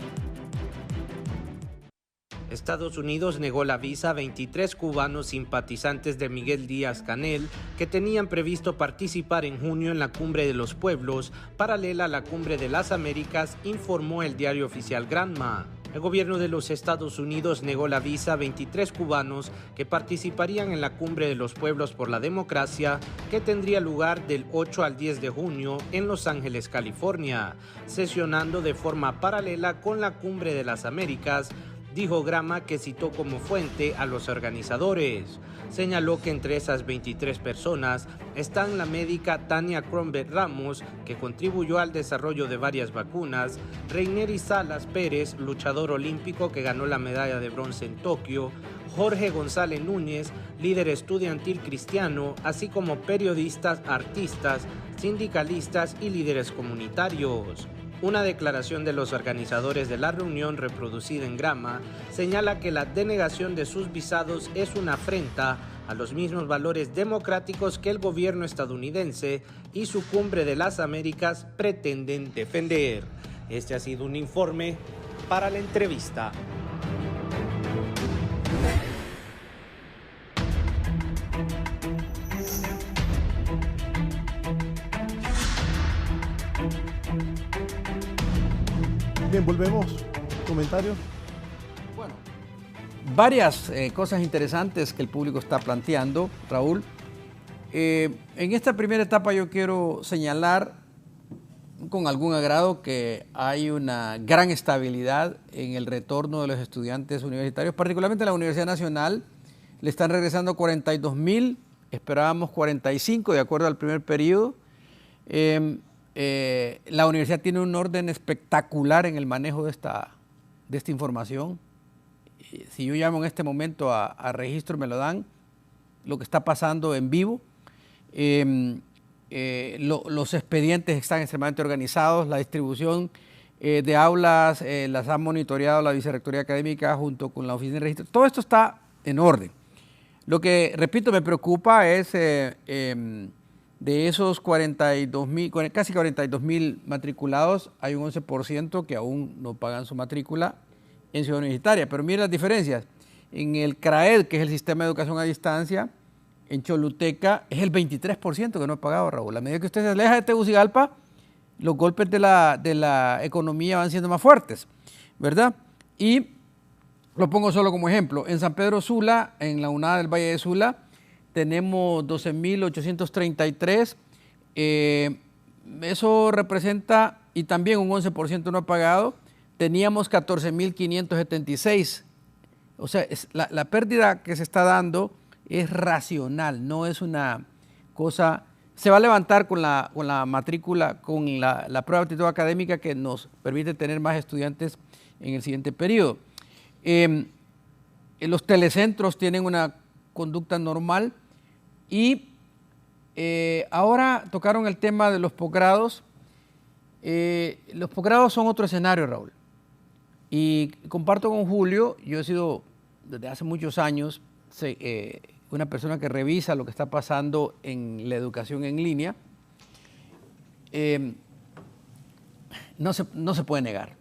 Estados Unidos negó la visa a 23 cubanos simpatizantes de Miguel Díaz-Canel que tenían previsto participar en junio en la Cumbre de los Pueblos, paralela a la Cumbre de las Américas, informó el diario oficial Granma. El gobierno de los Estados Unidos negó la visa a 23 cubanos que participarían en la Cumbre de los Pueblos por la Democracia, que tendría lugar del 8 al 10 de junio en Los Ángeles, California, sesionando de forma paralela con la Cumbre de las Américas, dijo Granma, que citó como fuente a los organizadores. Señaló que entre esas 23 personas están la médica Tania Crombet Ramos, que contribuyó al desarrollo de varias vacunas, Reineri Salas Pérez, luchador olímpico que ganó la medalla de bronce en Tokio, Jorge González Núñez, líder estudiantil cristiano, así como periodistas, artistas, sindicalistas y líderes comunitarios. Una declaración de los organizadores de la reunión, reproducida en Granma, señala que la denegación de sus visados es una afrenta a los mismos valores democráticos que el gobierno estadounidense y su Cumbre de las Américas pretenden defender. Este ha sido un informe para la entrevista. Bien, volvemos. ¿Comentarios? Bueno, varias cosas interesantes que el público está planteando, Raúl. En esta primera etapa yo quiero señalar con algún agrado que hay una gran estabilidad en el retorno de los estudiantes universitarios, particularmente en la Universidad Nacional. Le están regresando 42,000, esperábamos 45 de acuerdo al primer periodo. La universidad tiene un orden espectacular en el manejo de esta información. Si yo llamo en este momento a registro, me lo dan, lo que está pasando en vivo. Los expedientes están extremadamente organizados, la distribución de aulas las ha monitoreado la Vicerrectoría Académica junto con la Oficina de Registro. Todo esto está en orden. Lo que, repito, me preocupa es de esos 42,000, casi 42,000 matriculados, hay un 11% que aún no pagan su matrícula en Ciudad Universitaria. Pero miren las diferencias. En el CRAED, que es el Sistema de Educación a Distancia, en Choluteca es el 23% que no ha pagado, Raúl. A medida que usted se aleja de Tegucigalpa, los golpes de la economía van siendo más fuertes, ¿verdad? Y lo pongo solo como ejemplo. En San Pedro Sula, en la UNAD del Valle de Sula, tenemos 12,833. Eso representa, y también un 11% no ha pagado. Teníamos 14,576. O sea, la pérdida que se está dando es racional, no es una cosa. Se va a levantar con la matrícula, con la prueba de aptitud académica que nos permite tener más estudiantes en el siguiente periodo. Los telecentros tienen una conducta normal y ahora tocaron el tema de los posgrados. Los posgrados son otro escenario, Raúl. Y comparto con Julio, yo he sido desde hace muchos años una persona que revisa lo que está pasando en la educación en línea. No se puede negar.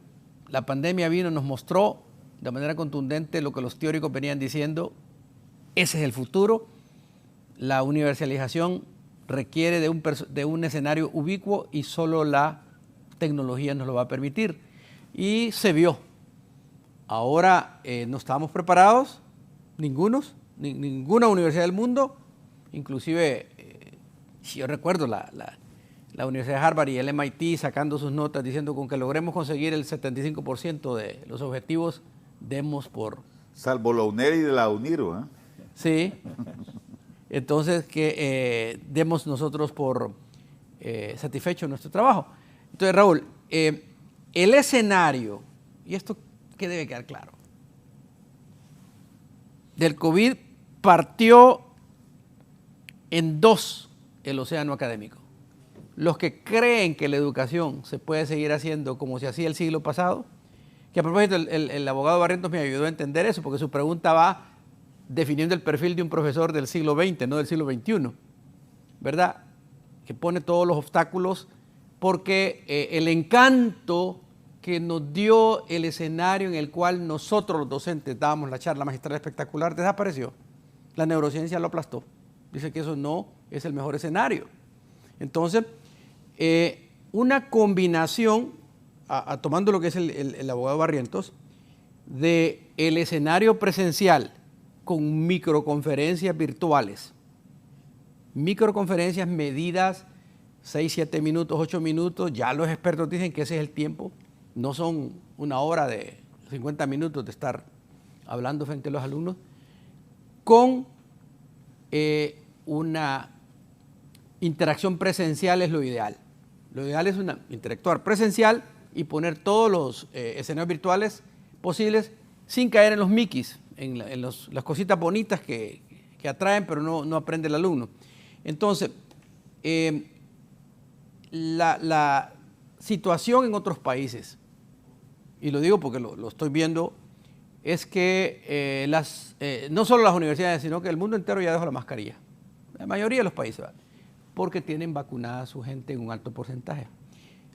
La pandemia vino y nos mostró de manera contundente lo que los teóricos venían diciendo. Ese es el futuro. La universalización requiere de un escenario ubicuo y solo la tecnología nos lo va a permitir. Y se vio. Ahora no estábamos preparados, ninguna universidad del mundo, inclusive, yo recuerdo la Universidad de Harvard y el MIT sacando sus notas diciendo con que logremos conseguir el 75% de los objetivos, demos por... Salvo la UNER y de la UNIRO, ¿eh? Sí, entonces que demos nosotros por satisfecho nuestro trabajo. Entonces, Raúl, el escenario, y esto que debe quedar claro, del COVID partió en dos el océano académico. Los que creen que la educación se puede seguir haciendo como se hacía el siglo pasado, que a propósito el abogado Barrientos me ayudó a entender eso, porque su pregunta va definiendo el perfil de un profesor del siglo XX, no del siglo XXI, ¿verdad? Que pone todos los obstáculos, porque el encanto que nos dio el escenario en el cual nosotros los docentes dábamos la charla magistral espectacular, desapareció. La neurociencia lo aplastó. Dice que eso no es el mejor escenario. Entonces, una combinación, tomando lo que es el abogado Barrientos, de el escenario presencial con microconferencias virtuales. Microconferencias medidas 6, 7 minutos, 8 minutos, ya los expertos dicen que ese es el tiempo. No son una hora de 50 minutos de estar hablando frente a los alumnos, con una interacción presencial es lo ideal. Lo ideal es interactuar presencial y poner todos los escenarios virtuales posibles sin caer en los miquis, en las cositas bonitas que atraen, pero no aprende el alumno. Entonces, la situación en otros países, y lo digo porque lo estoy viendo, es que no solo las universidades, sino que el mundo entero ya dejó la mascarilla. La mayoría de los países, ¿verdad? Porque tienen vacunada a su gente en un alto porcentaje.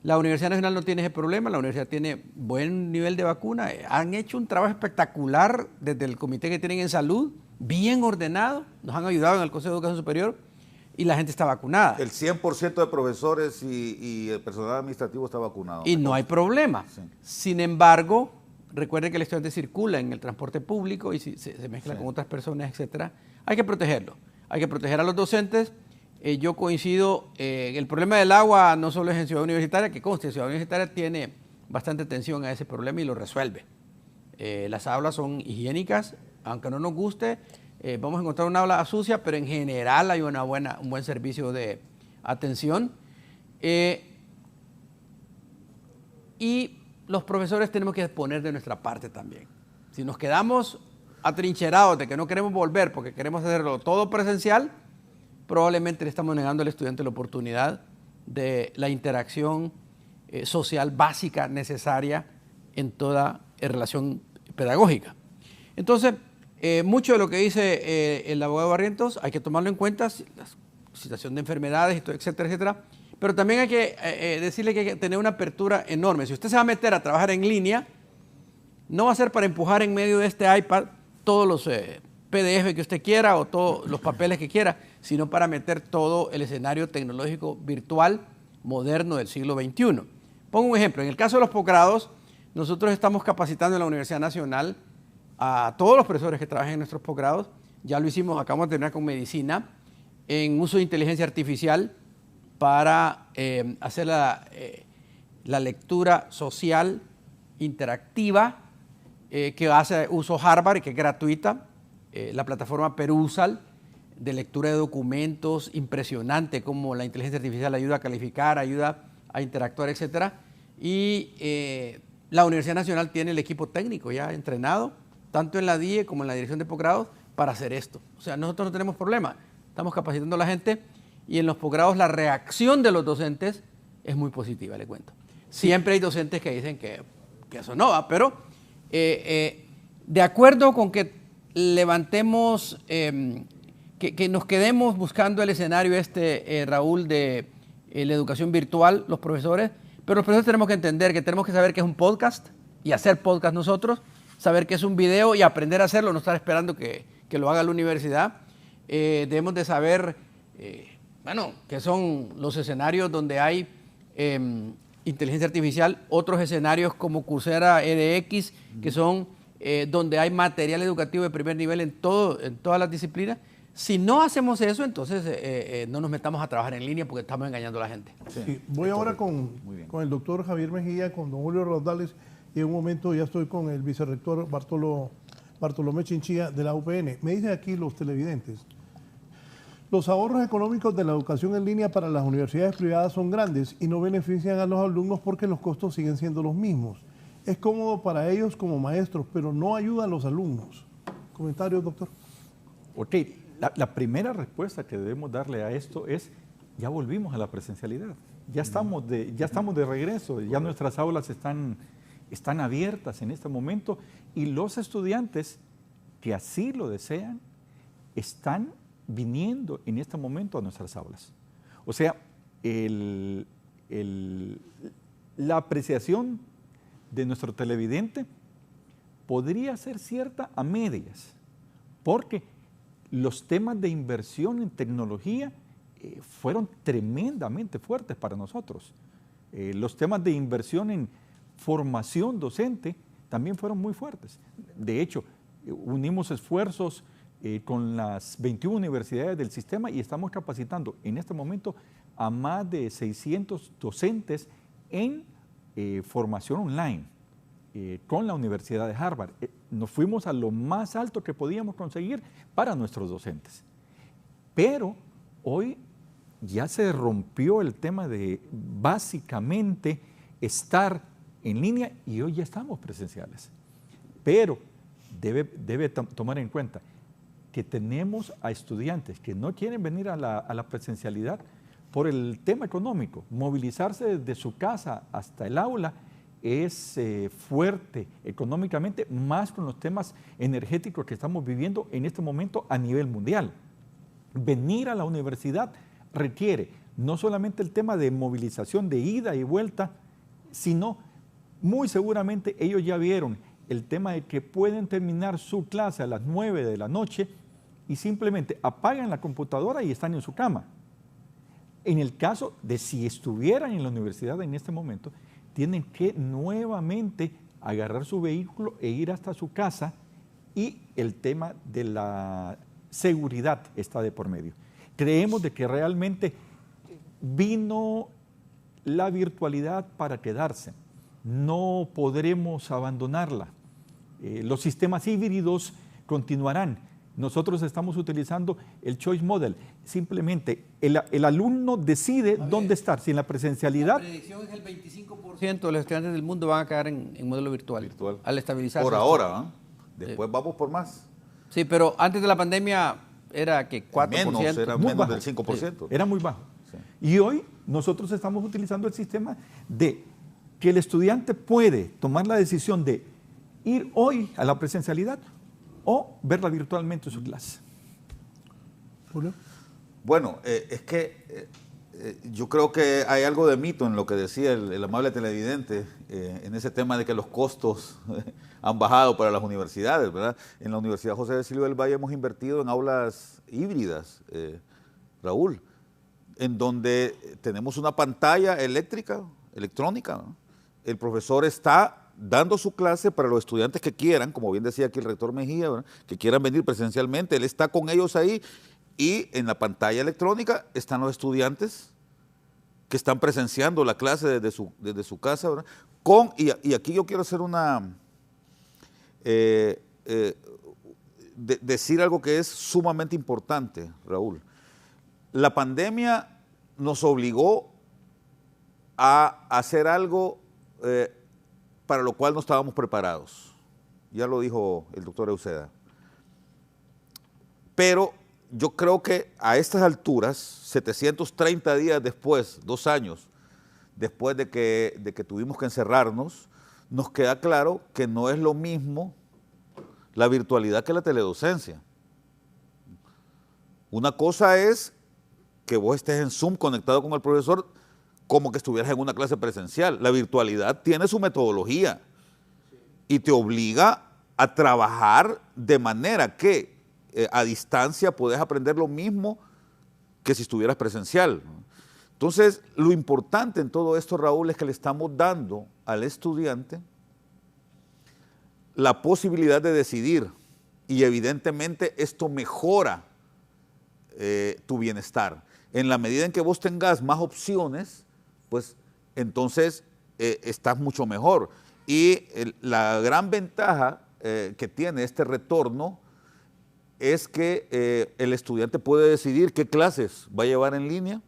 La Universidad Nacional no tiene ese problema, la universidad tiene buen nivel de vacuna, han hecho un trabajo espectacular desde el comité que tienen en salud, bien ordenado, nos han ayudado en el Consejo de Educación Superior y la gente está vacunada. El 100% de profesores y el personal administrativo está vacunado. Y no hay problema. Sí. Sin embargo, recuerden que el estudiante circula en el transporte público y se mezcla con otras personas, etcétera. Hay que protegerlo. Hay que proteger a los docentes. yo coincido, el problema del agua no solo es en Ciudad Universitaria, que conste, Ciudad Universitaria tiene bastante atención a ese problema y lo resuelve. Las aulas son higiénicas, aunque no nos guste, vamos a encontrar una aula sucia, pero en general hay un buen servicio de atención. Y los profesores tenemos que poner de nuestra parte también. Si nos quedamos atrincherados de que no queremos volver porque queremos hacerlo todo presencial, probablemente le estamos negando al estudiante la oportunidad de la interacción social básica necesaria en toda relación pedagógica. Entonces, mucho de lo que dice el abogado Barrientos hay que tomarlo en cuenta, la situación de enfermedades, etcétera, etcétera, pero también hay que decirle que hay que tener una apertura enorme. Si usted se va a meter a trabajar en línea, no va a ser para empujar en medio de este iPad todos los PDF que usted quiera o todos los papeles que quiera, sino para meter todo el escenario tecnológico virtual moderno del siglo XXI. Pongo un ejemplo. En el caso de los posgrados, nosotros estamos capacitando en la Universidad Nacional a todos los profesores que trabajan en nuestros posgrados. Ya lo hicimos, acabamos de terminar con medicina, en uso de inteligencia artificial para hacer la lectura social interactiva que hace uso Harvard y que es gratuita. La plataforma Perusal de lectura de documentos, impresionante cómo la inteligencia artificial ayuda a calificar, ayuda a interactuar, etc. Y la Universidad Nacional tiene el equipo técnico ya entrenado, tanto en la DIE como en la Dirección de Posgrados, para hacer esto. O sea, nosotros no tenemos problema, estamos capacitando a la gente y en los posgrados la reacción de los docentes es muy positiva, le cuento. Siempre hay docentes que dicen que eso no va, pero de acuerdo con que levantemos, que nos quedemos buscando el escenario Raúl, de la educación virtual, los profesores, pero los profesores tenemos que entender que tenemos que saber qué es un podcast y hacer podcast nosotros, saber qué es un video y aprender a hacerlo, no estar esperando que lo haga la universidad. Debemos de saber, qué son los escenarios donde hay inteligencia artificial, otros escenarios como Coursera edX, que son donde hay material educativo de primer nivel en todas las disciplinas. Si no hacemos eso, entonces no nos metamos a trabajar en línea porque estamos engañando a la gente. Sí, voy ahora con el doctor Javier Mejía, con don Julio Raudales, y en un momento ya estoy con el vicerrector Bartolomé Chinchilla de la UPN. Me dicen aquí los televidentes, los ahorros económicos de la educación en línea para las universidades privadas son grandes y no benefician a los alumnos porque los costos siguen siendo los mismos. Es cómodo para ellos como maestros, pero no ayuda a los alumnos. ¿Comentarios, doctor? Ok, la primera respuesta que debemos darle a esto es, ya volvimos a la presencialidad, ya estamos de regreso, ya nuestras aulas están abiertas en este momento y los estudiantes que así lo desean están viniendo en este momento a nuestras aulas. O sea, la apreciación de nuestro televidente podría ser cierta a medias, porque los temas de inversión en tecnología fueron tremendamente fuertes para nosotros. Los temas de inversión en formación docente también fueron muy fuertes. De hecho, unimos esfuerzos con las 21 universidades del sistema y estamos capacitando en este momento a más de 600 docentes en formación online con la Universidad de Harvard. Nos fuimos a lo más alto que podíamos conseguir para nuestros docentes. Pero hoy ya se rompió el tema de básicamente estar en línea y hoy ya estamos presenciales. Pero debe tomar en cuenta que tenemos a estudiantes que no quieren venir a la presencialidad por el tema económico. Movilizarse desde su casa hasta el aula es fuerte económicamente, más con los temas energéticos que estamos viviendo en este momento a nivel mundial. Venir a la universidad requiere no solamente el tema de movilización de ida y vuelta, sino muy seguramente ellos ya vieron el tema de que pueden terminar su clase a las 9 de la noche y simplemente apagan la computadora y están en su cama. En el caso de si estuvieran en la universidad en este momento, tienen que nuevamente agarrar su vehículo e ir hasta su casa y el tema de la seguridad está de por medio. creemos de que realmente vino la virtualidad para quedarse. No podremos abandonarla. Los sistemas híbridos continuarán. Nosotros estamos utilizando el Choice Model. Simplemente el alumno decide dónde estar. Si en la presencialidad... La predicción es que el 25% de los estudiantes del mundo van a quedar en modelo virtual. Al estabilizarse. Por ahora, ¿eh? Después vamos por más. Sí, pero antes de la pandemia era que 4%. Era menos del 5%. Sí, era muy bajo. Sí. Y hoy nosotros estamos utilizando el sistema de que el estudiante puede tomar la decisión de ir hoy a la presencialidad o verla virtualmente en su clase. Julio. Bueno, es que yo creo que hay algo de mito en lo que decía el amable televidente, en ese tema de que los costos han bajado para las universidades, ¿verdad? En la Universidad José de Silvio del Valle hemos invertido en aulas híbridas, Raúl, en donde tenemos una pantalla electrónica, ¿no? El profesor está dando su clase para los estudiantes que quieran, como bien decía aquí el rector Mejía, ¿verdad? Que quieran venir presencialmente, él está con ellos ahí y en la pantalla electrónica están los estudiantes que están presenciando la clase desde su casa, ¿verdad? Y aquí yo quiero hacer decir algo que es sumamente importante, Raúl. La pandemia nos obligó a hacer algo para lo cual no estábamos preparados. Ya lo dijo el doctor Euseda. Pero yo creo que a estas alturas, 730 días después, 2 años, después de que tuvimos que encerrarnos, nos queda claro que no es lo mismo la virtualidad que la teledocencia. Una cosa es que vos estés en Zoom conectado con el profesor como que estuvieras en una clase presencial. La virtualidad tiene su metodología y te obliga a trabajar de manera que a distancia puedes aprender lo mismo que si estuvieras presencial. Entonces, lo importante en todo esto, Raúl, es que le estamos dando al estudiante la posibilidad de decidir y evidentemente esto mejora tu bienestar. En la medida en que vos tengas más opciones, pues entonces estás mucho mejor. Y la gran ventaja que tiene este retorno es que el estudiante puede decidir qué clases va a llevar en línea,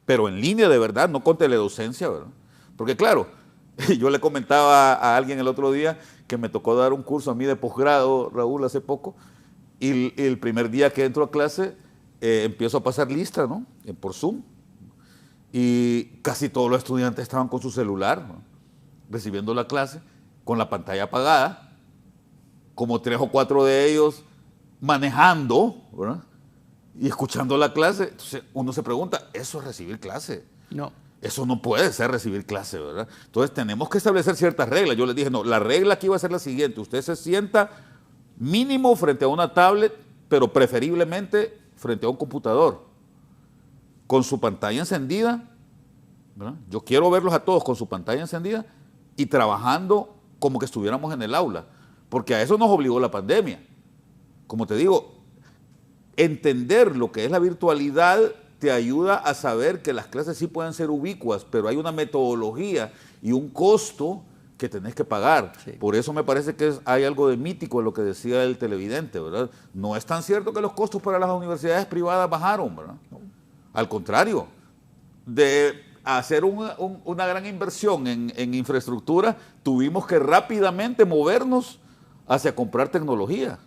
pero en línea de verdad, no con teledocencia, ¿verdad? Porque claro, yo le comentaba a alguien el otro día que me tocó dar un curso a mí de posgrado, Raúl, hace poco, y el primer día que entro a clase empiezo a pasar lista, ¿no? Por Zoom. Y casi todos los estudiantes estaban con su celular, ¿no? Recibiendo la clase, con la pantalla apagada, como 3 o 4 de ellos manejando, ¿verdad? Y escuchando la clase. Entonces uno se pregunta, ¿eso es recibir clase? No. Eso no puede ser recibir clase, ¿verdad? Entonces tenemos que establecer ciertas reglas. Yo les dije, no, la regla aquí va a ser la siguiente. Usted se sienta mínimo frente a una tablet, pero preferiblemente frente a un computador, con su pantalla encendida, ¿verdad? Yo quiero verlos a todos con su pantalla encendida y trabajando como que estuviéramos en el aula, porque a eso nos obligó la pandemia. Como te digo, entender lo que es la virtualidad te ayuda a saber que las clases sí pueden ser ubicuas, pero hay una metodología y un costo que tenés que pagar. Sí. Por eso me parece que hay algo de mítico en lo que decía el televidente, ¿verdad? No es tan cierto que los costos para las universidades privadas bajaron, ¿verdad? No. Al contrario, de hacer una gran inversión en infraestructura, tuvimos que rápidamente movernos hacia comprar tecnología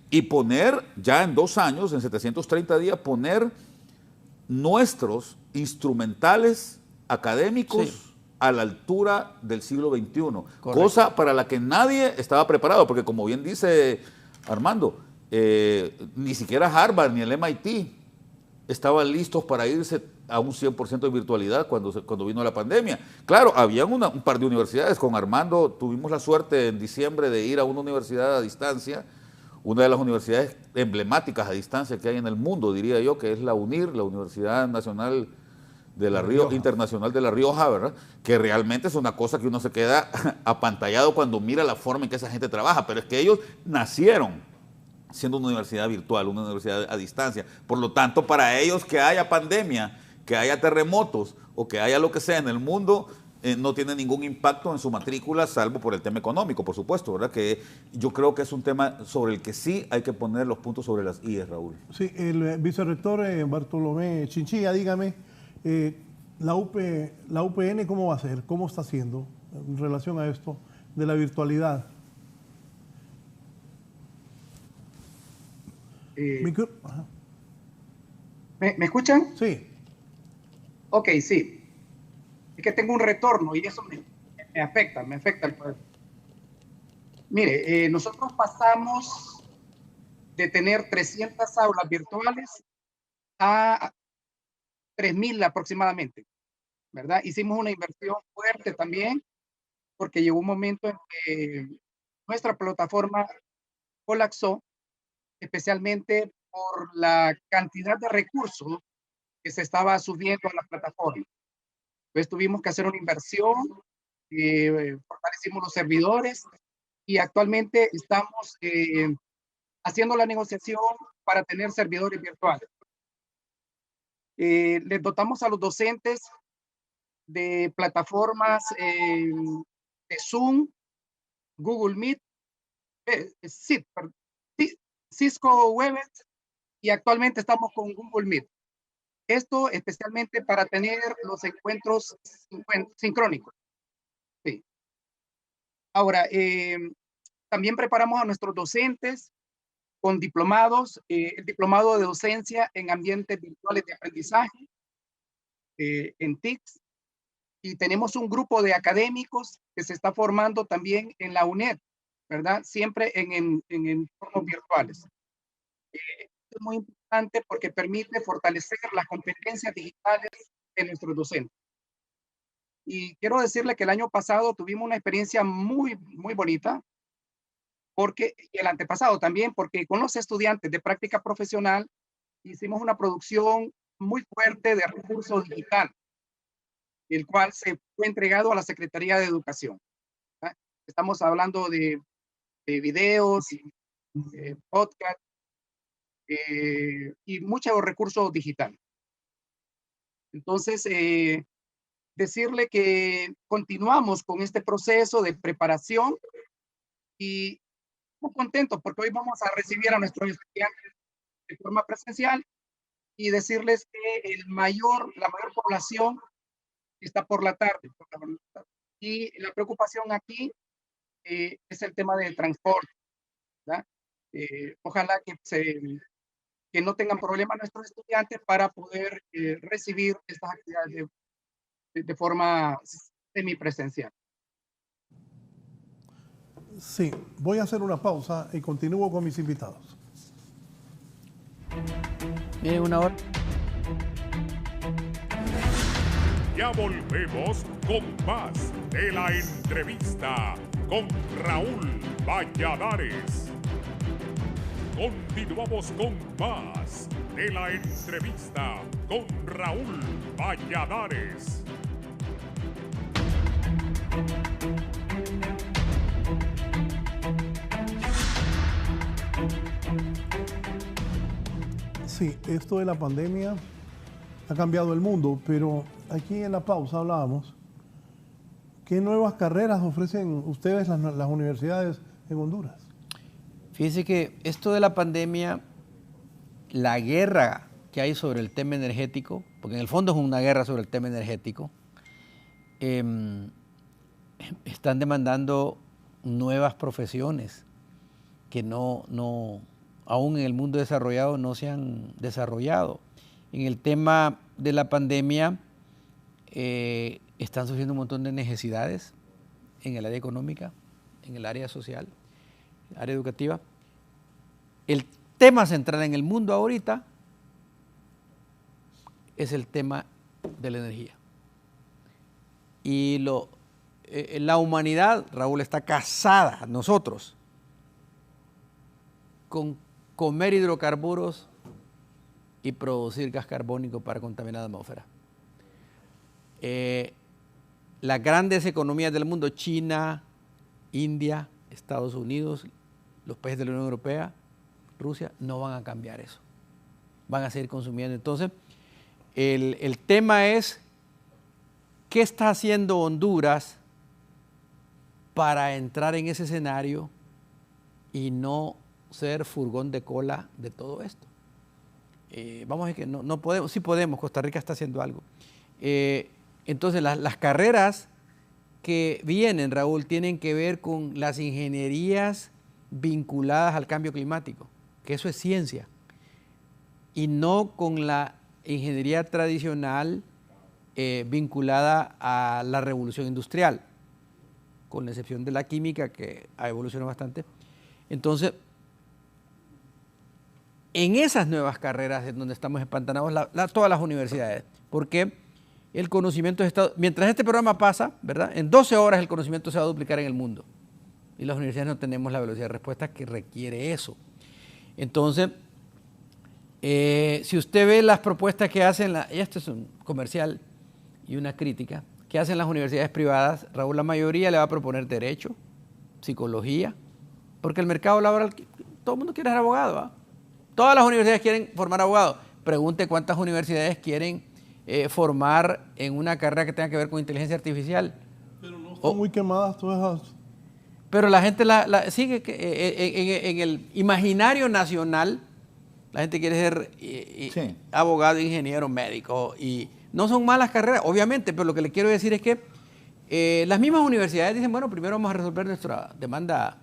y poner, ya en 2 años, en 730 días, poner nuestros instrumentales académicos sí. a la altura del siglo XXI. Correcto. Cosa para la que nadie estaba preparado, porque como bien dice Armando, ni siquiera Harvard ni el MIT estaban listos para irse a un 100% de virtualidad cuando vino la pandemia. Claro, había un par de universidades. Con Armando tuvimos la suerte en diciembre de ir a una universidad a distancia, una de las universidades emblemáticas a distancia que hay en el mundo, diría yo, que es la UNIR, la Universidad Nacional de La Rioja, Internacional de La Rioja, ¿verdad? Que realmente es una cosa que uno se queda apantallado cuando mira la forma en que esa gente trabaja, pero es que ellos nacieron siendo una universidad virtual, una universidad a distancia. Por lo tanto, para ellos que haya pandemia, que haya terremotos o que haya lo que sea en el mundo, no tiene ningún impacto en su matrícula, salvo por el tema económico, por supuesto, ¿verdad? Que yo creo que es un tema sobre el que sí hay que poner los puntos sobre las IES, Raúl. Sí, el vicerrector Bartolomé Chinchilla, dígame, la UPN, ¿cómo va a ser? ¿Cómo está haciendo en relación a esto de la virtualidad? ¿Me escuchan? Sí. Ok, sí. Es que tengo un retorno y eso me afecta el poder. Mire, nosotros pasamos de tener 300 aulas virtuales a 3.000 aproximadamente, ¿verdad? Hicimos una inversión fuerte también porque llegó un momento en que nuestra plataforma colapsó, especialmente por la cantidad de recursos que se estaba subiendo a la plataforma. Entonces tuvimos que hacer una inversión, fortalecimos los servidores y actualmente estamos haciendo la negociación para tener servidores virtuales. Les dotamos a los docentes de plataformas de Zoom, Google Meet, Cisco Webex y actualmente estamos con Google Meet. Esto especialmente para tener los encuentros sincrónicos. Sí. Ahora, también preparamos a nuestros docentes con diplomados, el diplomado de docencia en ambientes virtuales de aprendizaje, en TICS, y tenemos un grupo de académicos que se está formando también en la UNED, ¿verdad? Siempre en entornos virtuales. Es muy importante porque permite fortalecer las competencias digitales de nuestros docentes. Y quiero decirle que el año pasado tuvimos una experiencia muy, muy bonita, porque, y el antepasado también, porque con los estudiantes de práctica profesional hicimos una producción muy fuerte de recurso digital, el cual se fue entregado a la Secretaría de Educación. ¿Verdad? Estamos hablando de videos, podcast, y muchos recursos digitales. Entonces, decirle que continuamos con este proceso de preparación y muy contentos porque hoy vamos a recibir a nuestros estudiantes de forma presencial y decirles que la mayor población está por la tarde. Y la preocupación aquí es el tema del transporte, ¿verdad? Ojalá que no tengan problemas nuestros estudiantes para poder recibir estas actividades de forma semipresencial. Sí, voy a hacer una pausa y continúo con mis invitados. Miren, una hora. Ya volvemos con más de la entrevista con Raúl Valladares. Continuamos con más de la entrevista con Raúl Valladares. Sí, esto de la pandemia ha cambiado el mundo, pero aquí en la pausa hablábamos, ¿qué nuevas carreras ofrecen ustedes las universidades en Honduras? Fíjense que esto de la pandemia, la guerra que hay sobre el tema energético, porque en el fondo es una guerra sobre el tema energético, están demandando nuevas profesiones que aún en el mundo desarrollado no se han desarrollado. En el tema de la pandemia están surgiendo un montón de necesidades en el área económica, en el área social, área educativa. El tema central en el mundo ahorita es el tema de la energía. Y la humanidad, Raúl, está casada, nosotros, con comer hidrocarburos y producir gas carbónico para contaminar la atmósfera. Las grandes economías del mundo, China, India, Estados Unidos, los países de la Unión Europea, Rusia, no van a cambiar eso. Van a seguir consumiendo. Entonces, el tema es, ¿qué está haciendo Honduras para entrar en ese escenario y no ser furgón de cola de todo esto? Vamos a ver que no podemos, sí podemos, Costa Rica está haciendo algo. Entonces, las carreras que vienen, Raúl, tienen que ver con las ingenierías vinculadas al cambio climático, que eso es ciencia, y no con la ingeniería tradicional vinculada a la revolución industrial, con la excepción de la química, que ha evolucionado bastante. Entonces, en esas nuevas carreras en donde estamos empantanados, todas las universidades, porque el conocimiento está, mientras este programa pasa, ¿verdad? En 12 horas el conocimiento se va a duplicar en el mundo. Y las universidades no tenemos la velocidad de respuesta que requiere eso. Entonces, si usted ve las propuestas que hacen, y esto es un comercial y una crítica, que hacen las universidades privadas, Raúl, la mayoría le va a proponer derecho, psicología, porque el mercado laboral, todo el mundo quiere ser abogado, ¿eh? Todas las universidades quieren formar abogados. Pregunte cuántas universidades quieren formar en una carrera que tenga que ver con inteligencia artificial. Pero no están muy quemadas todas esas. Pero la gente sigue en el imaginario nacional, la gente quiere ser sí, abogado, ingeniero, médico, y no son malas carreras, obviamente, pero lo que le quiero decir es que las mismas universidades dicen, bueno, primero vamos a resolver nuestra demanda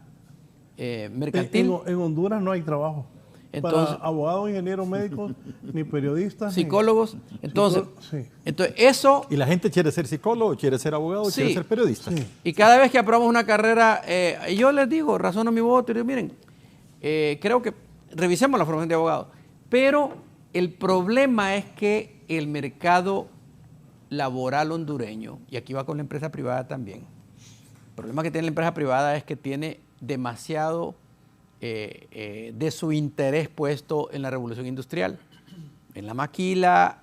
mercantil. En Honduras no hay trabajo. Entonces, para abogados, ingenieros, médicos, ni periodistas, psicólogos. Entonces, sí. Entonces, eso... Y la gente quiere ser psicólogo, quiere ser abogado, sí, quiere ser periodista. Sí. Y cada vez que aprobamos una carrera, yo les digo, razono mi voto, y digo, miren, creo que revisemos la formación de abogado. Pero el problema es que el mercado laboral hondureño, y aquí va con la empresa privada también, el problema que tiene la empresa privada es que tiene demasiado... de su interés puesto en la revolución industrial, en la maquila,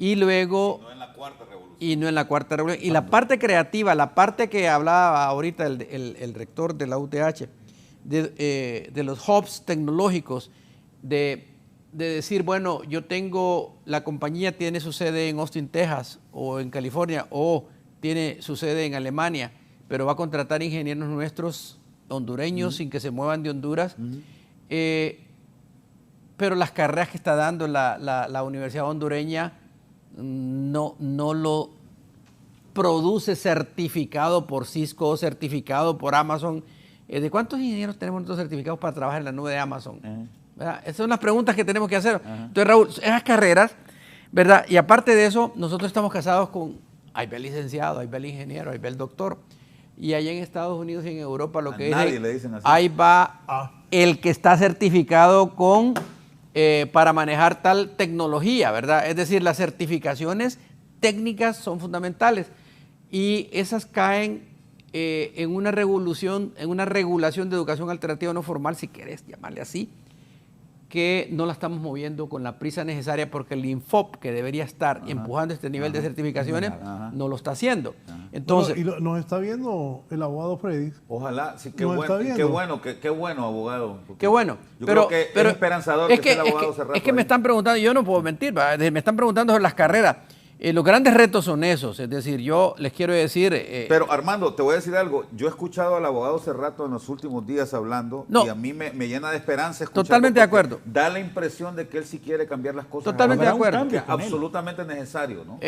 y luego... Y no en la cuarta revolución. Y no en la cuarta revolución. Y la parte creativa, la parte que hablaba ahorita el rector de la UTH, de los hubs tecnológicos, de decir, bueno, la compañía tiene su sede en Austin, Texas, o en California, o tiene su sede en Alemania, pero va a contratar ingenieros nuestros hondureños sin que se muevan de Honduras, pero las carreras que está dando la Universidad Hondureña no lo produce certificado por Cisco, certificado por Amazon. ¿De cuántos ingenieros tenemos nosotros certificados para trabajar en la nube de Amazon? Esas son las preguntas que tenemos que hacer. Entonces, Raúl, esas carreras, ¿verdad? Y aparte de eso, nosotros estamos casados ahí va el licenciado, ahí va el ingeniero, ahí va el doctor. Y allá en Estados Unidos y en Europa lo que dicen así. Ahí va el que está certificado para manejar tal tecnología, ¿verdad? Es decir, las certificaciones técnicas son fundamentales y esas caen en una regulación de educación alternativa no formal, si querés llamarle así, que no la estamos moviendo con la prisa necesaria porque el INFOP, que debería estar empujando este nivel de certificaciones, no lo está haciendo. Entonces, y nos está viendo el abogado Freddy. Ojalá, sí, qué bueno, abogado. Qué bueno. Yo creo que es esperanzador que el abogado Serrato. Es que me están preguntando, yo no puedo mentir, me están preguntando sobre las carreras. Los grandes retos son esos, es decir, yo les quiero decir... Pero Armando, te voy a decir algo, yo he escuchado al abogado Serrato en los últimos días hablando y a mí me llena de esperanza escucharlo. Totalmente de acuerdo. Da la impresión de que él sí quiere cambiar las cosas. Totalmente de acuerdo. Que es absolutamente necesario, ¿no?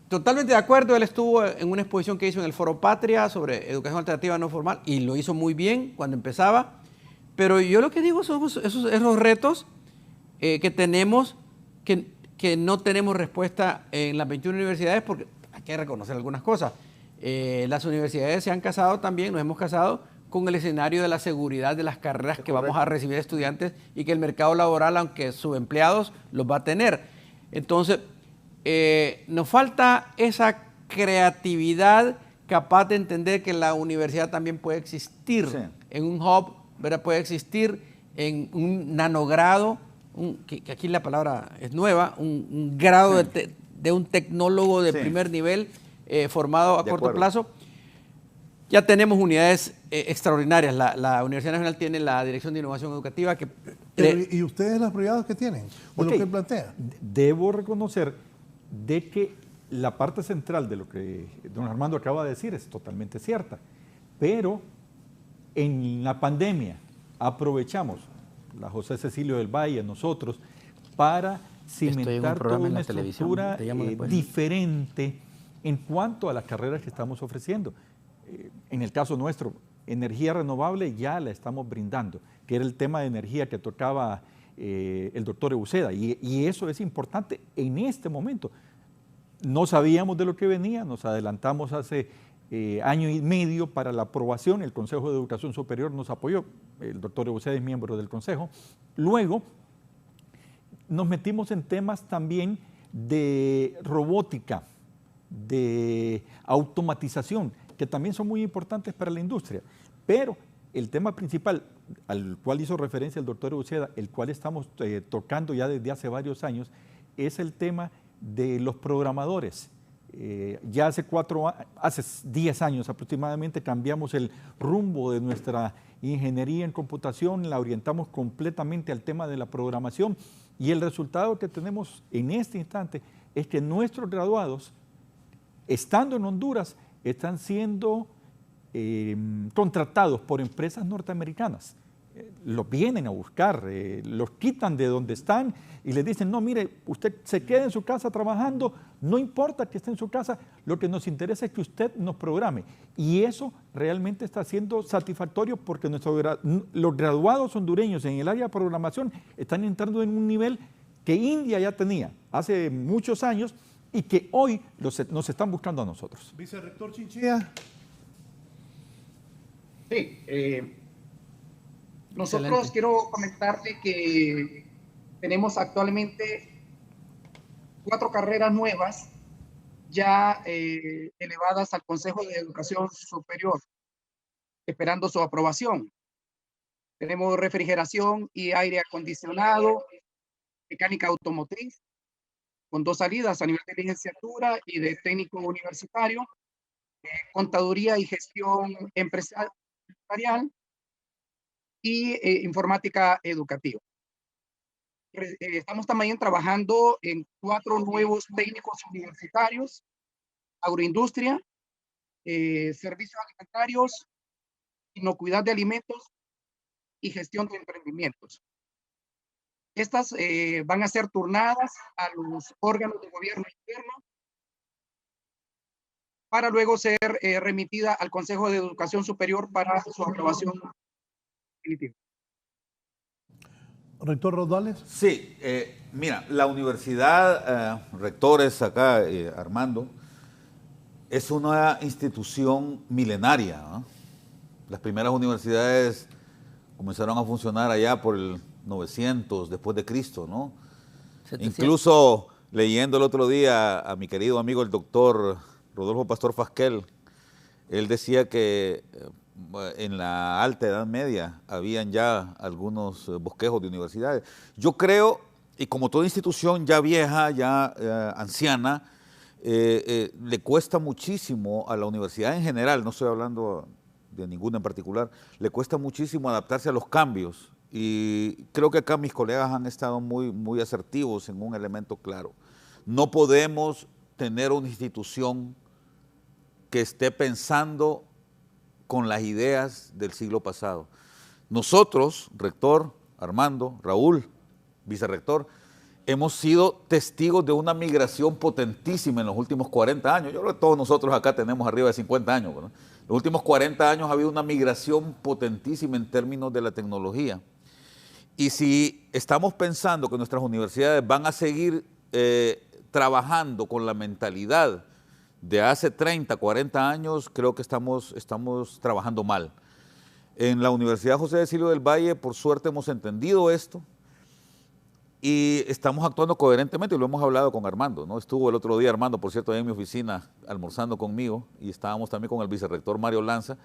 Totalmente de acuerdo, él estuvo en una exposición que hizo en el Foro Patria sobre educación alternativa no formal y lo hizo muy bien cuando empezaba, pero yo lo que digo son esos retos que tenemos, que no tenemos respuesta en las 21 universidades porque hay que reconocer algunas cosas. Las universidades se han casado también, nos hemos casado con el escenario de la seguridad de las carreras que vamos a recibir estudiantes y que el mercado laboral, aunque subempleados, los va a tener. Entonces, nos falta esa creatividad capaz de entender que la universidad también puede existir en un hub, ¿verdad? Puede existir en un nanogrado, que aquí la palabra es nueva, un grado de un tecnólogo de primer nivel formado a corto plazo. Ya tenemos unidades extraordinarias. La Universidad Nacional tiene la Dirección de Innovación Educativa que... ¿Y ustedes las prioridades que tienen? De lo que plantea. Debo reconocer de que la parte central de lo que don Armando acaba de decir es totalmente cierta, pero en la pandemia aprovechamos, la José Cecilio del Valle, nosotros, para cimentar toda una estructura diferente en cuanto a las carreras que estamos ofreciendo. En el caso nuestro, energía renovable ya la estamos brindando, que era el tema de energía que tocaba el doctor Uceda, y eso es importante en este momento. No sabíamos de lo que venía, nos adelantamos hace año y medio para la aprobación, el Consejo de Educación Superior nos apoyó, el doctor Uceda es miembro del Consejo. Luego nos metimos en temas también de robótica, de automatización, que también son muy importantes para la industria, pero el tema principal al cual hizo referencia el doctor Uceda, el cual estamos tocando ya desde hace varios años, es el tema de los programadores. Ya hace 10 años aproximadamente cambiamos el rumbo de nuestra ingeniería en computación, la orientamos completamente al tema de la programación, y el resultado que tenemos en este instante es que nuestros graduados, estando en Honduras, están siendo contratados por empresas norteamericanas. Los vienen a buscar, los quitan de donde están y les dicen, no, mire, usted se queda en su casa trabajando, no importa que esté en su casa, lo que nos interesa es que usted nos programe. Y eso realmente está siendo satisfactorio porque los graduados hondureños en el área de programación están entrando en un nivel que India ya tenía hace muchos años y que hoy nos están buscando a nosotros. Vicerrector Chinchilla. Sí, nosotros excelente. Quiero comentarle que tenemos actualmente 4 carreras nuevas ya elevadas al Consejo de Educación Superior, esperando su aprobación. Tenemos refrigeración y aire acondicionado, mecánica automotriz, con 2 salidas a nivel de licenciatura y de técnico universitario, contaduría y gestión empresarial y informática educativa. Estamos también trabajando en 4 nuevos técnicos universitarios, agroindustria, servicios alimentarios, inocuidad de alimentos y gestión de emprendimientos. Estas van a ser turnadas a los órganos de gobierno interno para luego ser remitida al Consejo de Educación Superior para su aprobación definitiva. Rector Rodales. Sí, mira, la universidad, rectores acá, Armando, es una institución milenaria, ¿no? Las primeras universidades comenzaron a funcionar allá por el 900 después de Cristo, ¿no? 700. Incluso leyendo el otro día a mi querido amigo el doctor Rodolfo Pastor Fasquel, él decía que en la alta Edad Media habían ya algunos bosquejos de universidades. Yo creo, y como toda institución ya vieja, ya anciana, le cuesta muchísimo a la universidad en general, no estoy hablando de ninguna en particular, le cuesta muchísimo adaptarse a los cambios. Y creo que acá mis colegas han estado muy asertivos en un elemento claro. No podemos tener una institución que esté pensando con las ideas del siglo pasado. Nosotros, rector, Armando, Raúl, vicerrector, hemos sido testigos de una migración potentísima en los últimos 40 años. Yo creo que todos nosotros acá tenemos arriba de 50 años, ¿no? En los últimos 40 años ha habido una migración potentísima en términos de la tecnología. Y si estamos pensando que nuestras universidades van a seguir trabajando con la mentalidad de hace 30, 40 años, creo que estamos trabajando mal. En la Universidad José Cecilio del Valle, por suerte, hemos entendido esto y estamos actuando coherentemente, y lo hemos hablado con Armando, ¿no? Estuvo el otro día Armando, por cierto, ahí en mi oficina almorzando conmigo, y estábamos también con el vicerrector Mario Lanza,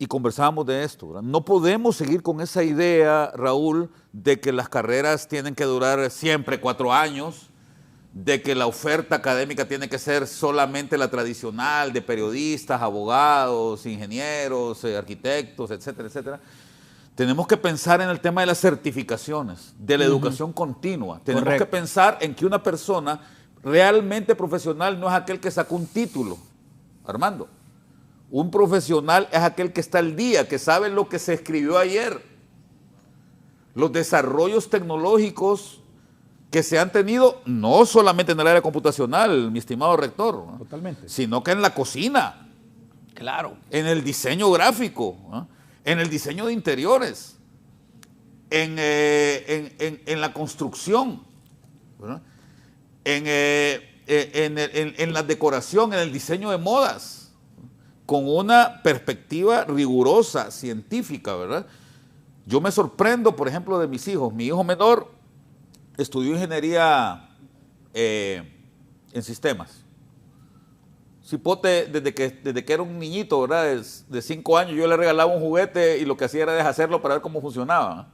y conversábamos de esto, ¿verdad? No podemos seguir con esa idea, Raúl, de que las carreras tienen que durar siempre 4 años, de que la oferta académica tiene que ser solamente la tradicional de periodistas, abogados, ingenieros, arquitectos, etcétera, etcétera. Tenemos que pensar en el tema de las certificaciones, de la educación continua. Tenemos que pensar en que una persona realmente profesional no es aquel que sacó un título, Armando. Un profesional es aquel que está al día, que sabe lo que se escribió ayer. Los desarrollos tecnológicos que se han tenido, no solamente en el área computacional, mi estimado rector, ¿no? Totalmente. Sino que en la cocina, Claro. en el diseño gráfico, ¿no? En el diseño de interiores, en la construcción, ¿verdad? En la decoración, en el diseño de modas, con una perspectiva rigurosa, científica, ¿verdad? Yo me sorprendo, por ejemplo, de mis hijos. Mi hijo menor estudió ingeniería en sistemas. Cipote, desde que era un niñito, ¿verdad? De 5 años, yo le regalaba un juguete y lo que hacía era deshacerlo para ver cómo funcionaba.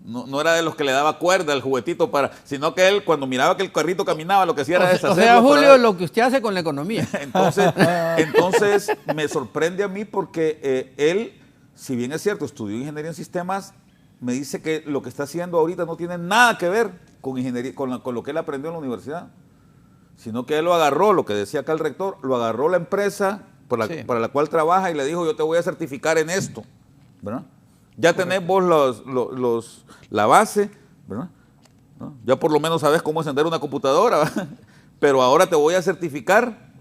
No era de los que le daba cuerda al juguetito, sino que él, cuando miraba que el carrito caminaba, lo que hacía era deshacerlo. O sea, Julio, lo que usted hace con la economía. Entonces me sorprende a mí porque él, si bien es cierto, estudió ingeniería en sistemas, me dice que lo que está haciendo ahorita no tiene nada que ver con ingeniería, con lo que él aprendió en la universidad, sino que él lo agarró, lo que decía acá el rector, lo agarró la empresa para la cual trabaja y le dijo, yo te voy a certificar en esto, ¿verdad? Ya tenés vos la base, ¿verdad? ¿No? Ya por lo menos sabes cómo encender una computadora, ¿verdad? Pero ahora te voy a certificar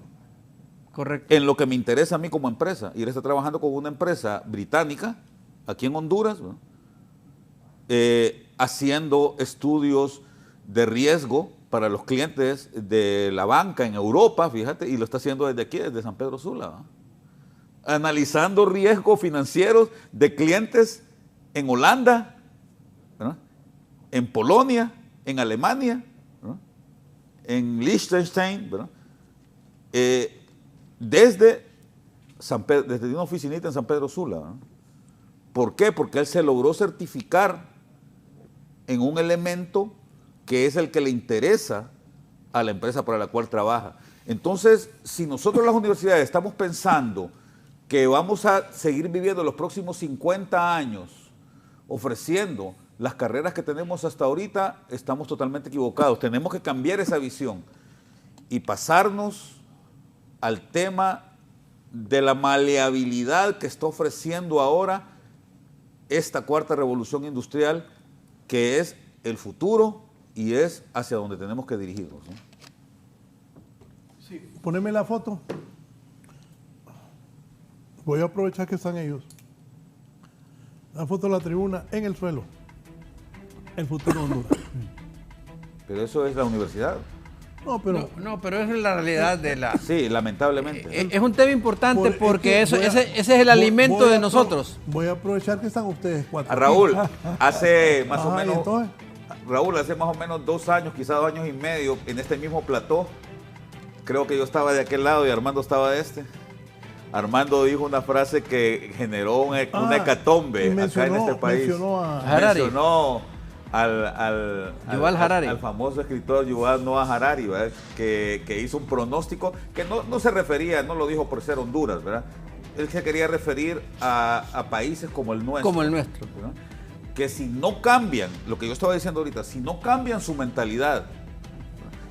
en lo que me interesa a mí como empresa. Y él está trabajando con una empresa británica, aquí en Honduras, ¿verdad? Haciendo estudios de riesgo para los clientes de la banca en Europa, fíjate, y lo está haciendo desde aquí, desde San Pedro Sula, ¿verdad? Analizando riesgos financieros de clientes en Holanda, ¿verdad? En Polonia, en Alemania, ¿verdad? En Liechtenstein, ¿verdad? Desde una oficinita en San Pedro Sula, ¿verdad? ¿Por qué? Porque él se logró certificar en un elemento que es el que le interesa a la empresa para la cual trabaja. Entonces, si nosotros las universidades estamos pensando que vamos a seguir viviendo los próximos 50 años ofreciendo las carreras que tenemos hasta ahorita, estamos totalmente equivocados. Tenemos que cambiar esa visión y pasarnos al tema de la maleabilidad que está ofreciendo ahora esta cuarta revolución industrial, que es el futuro y es hacia donde tenemos que dirigirnos, ¿no? Sí, poneme la foto. Voy a aprovechar que están ellos. La foto de la tribuna en el suelo. El futuro de Honduras. Pero eso es la universidad. No, pero es la realidad de la... Sí, lamentablemente. Es un tema importante porque ese es el alimento de nosotros. Voy a aprovechar que están ustedes cuatro. A Raúl, hace más o menos... Raúl, hace más o menos 2 años, quizás 2 años y medio, en este mismo plató, creo que yo estaba de aquel lado y Armando estaba de este. Armando dijo una frase que generó una hecatombe acá en este país. Mencionó a Harari. Mencionó al famoso escritor Yuval Noah Harari, ¿verdad? Que hizo un pronóstico que no se refería, no lo dijo por ser Honduras, ¿verdad? Él se quería referir a países como el nuestro. Como el nuestro. ¿verdad? Que si no cambian, lo que yo estaba diciendo ahorita, si no cambian su mentalidad,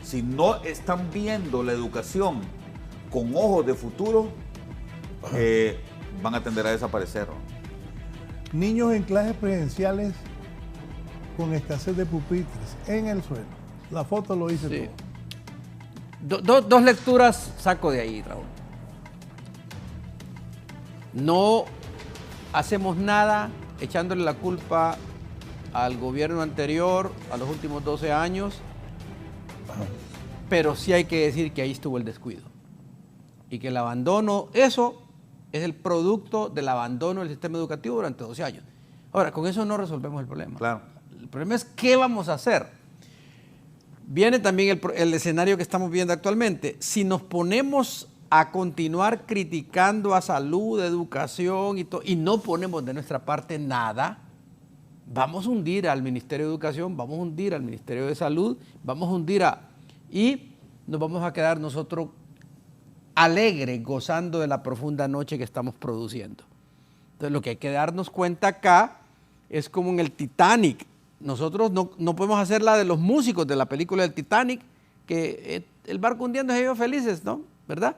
si no están viendo la educación con ojos de futuro, van a tender a desaparecer, ¿no? Niños en clases presenciales con escasez de pupitres en el suelo. La foto lo dice todo. Dos lecturas saco de ahí, Raúl. No hacemos nada echándole la culpa al gobierno anterior, a los últimos 12 años, pero sí hay que decir que ahí estuvo el descuido y que el abandono, eso es el producto del abandono del sistema educativo durante 12 años. Ahora, con eso no resolvemos el problema. Claro. El problema es qué vamos a hacer. Viene también el escenario que estamos viendo actualmente. Si nos ponemos a continuar criticando a salud, educación y no ponemos de nuestra parte nada, vamos a hundir al Ministerio de Educación, vamos a hundir al Ministerio de Salud, vamos a hundir y nos vamos a quedar nosotros alegres, gozando de la profunda noche que estamos produciendo. Entonces, lo que hay que darnos cuenta acá es como en el Titanic. Nosotros no podemos hacer la de los músicos de la película del Titanic, que el barco hundiendo ellos felices, ¿no? ¿Verdad?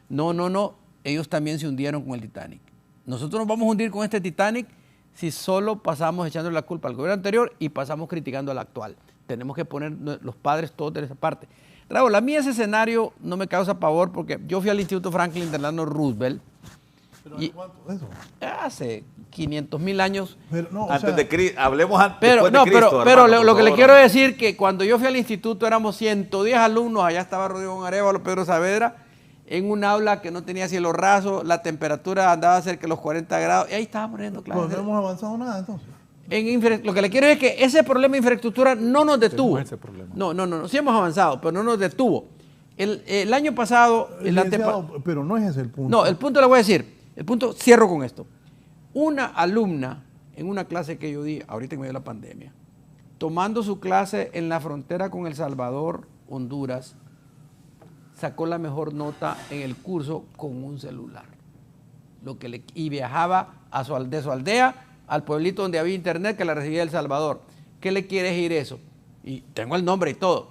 No. Ellos también se hundieron con el Titanic. Nosotros nos vamos a hundir con este Titanic si solo pasamos echándole la culpa al gobierno anterior y pasamos criticando al actual. Tenemos que poner los padres todos de esa parte. Raúl, a mí ese escenario no me causa pavor porque yo fui al Instituto Franklin Delano Roosevelt. ¿Pero hace cuánto eso? Hace 500,000 años. Pero no, Antes de Cristo, hablemos antes pero, después de Cristo. Pero Armando, lo que le favor. quiero decir que cuando yo fui al instituto éramos 110 alumnos, allá estaba Rodrigo Arevalo, Pedro Saavedra, en un aula que no tenía cielo raso, la temperatura andaba cerca de los 40 grados, y ahí estábamos poniendo clases. Pues no hemos avanzado nada entonces. Lo que le quiero decir es que ese problema de infraestructura no nos detuvo. Ese problema. No, sí hemos avanzado, pero no nos detuvo. El año pasado... Pero no es ese el punto. No, el punto le voy a decir, cierro con esto. Una alumna en una clase que yo di, ahorita en medio de la pandemia, tomando su clase en la frontera con El Salvador, Honduras, sacó la mejor nota en el curso con un celular. Y viajaba de su aldea al pueblito donde había internet que la recibía El Salvador. ¿Qué le quiere decir eso? Y tengo el nombre y todo.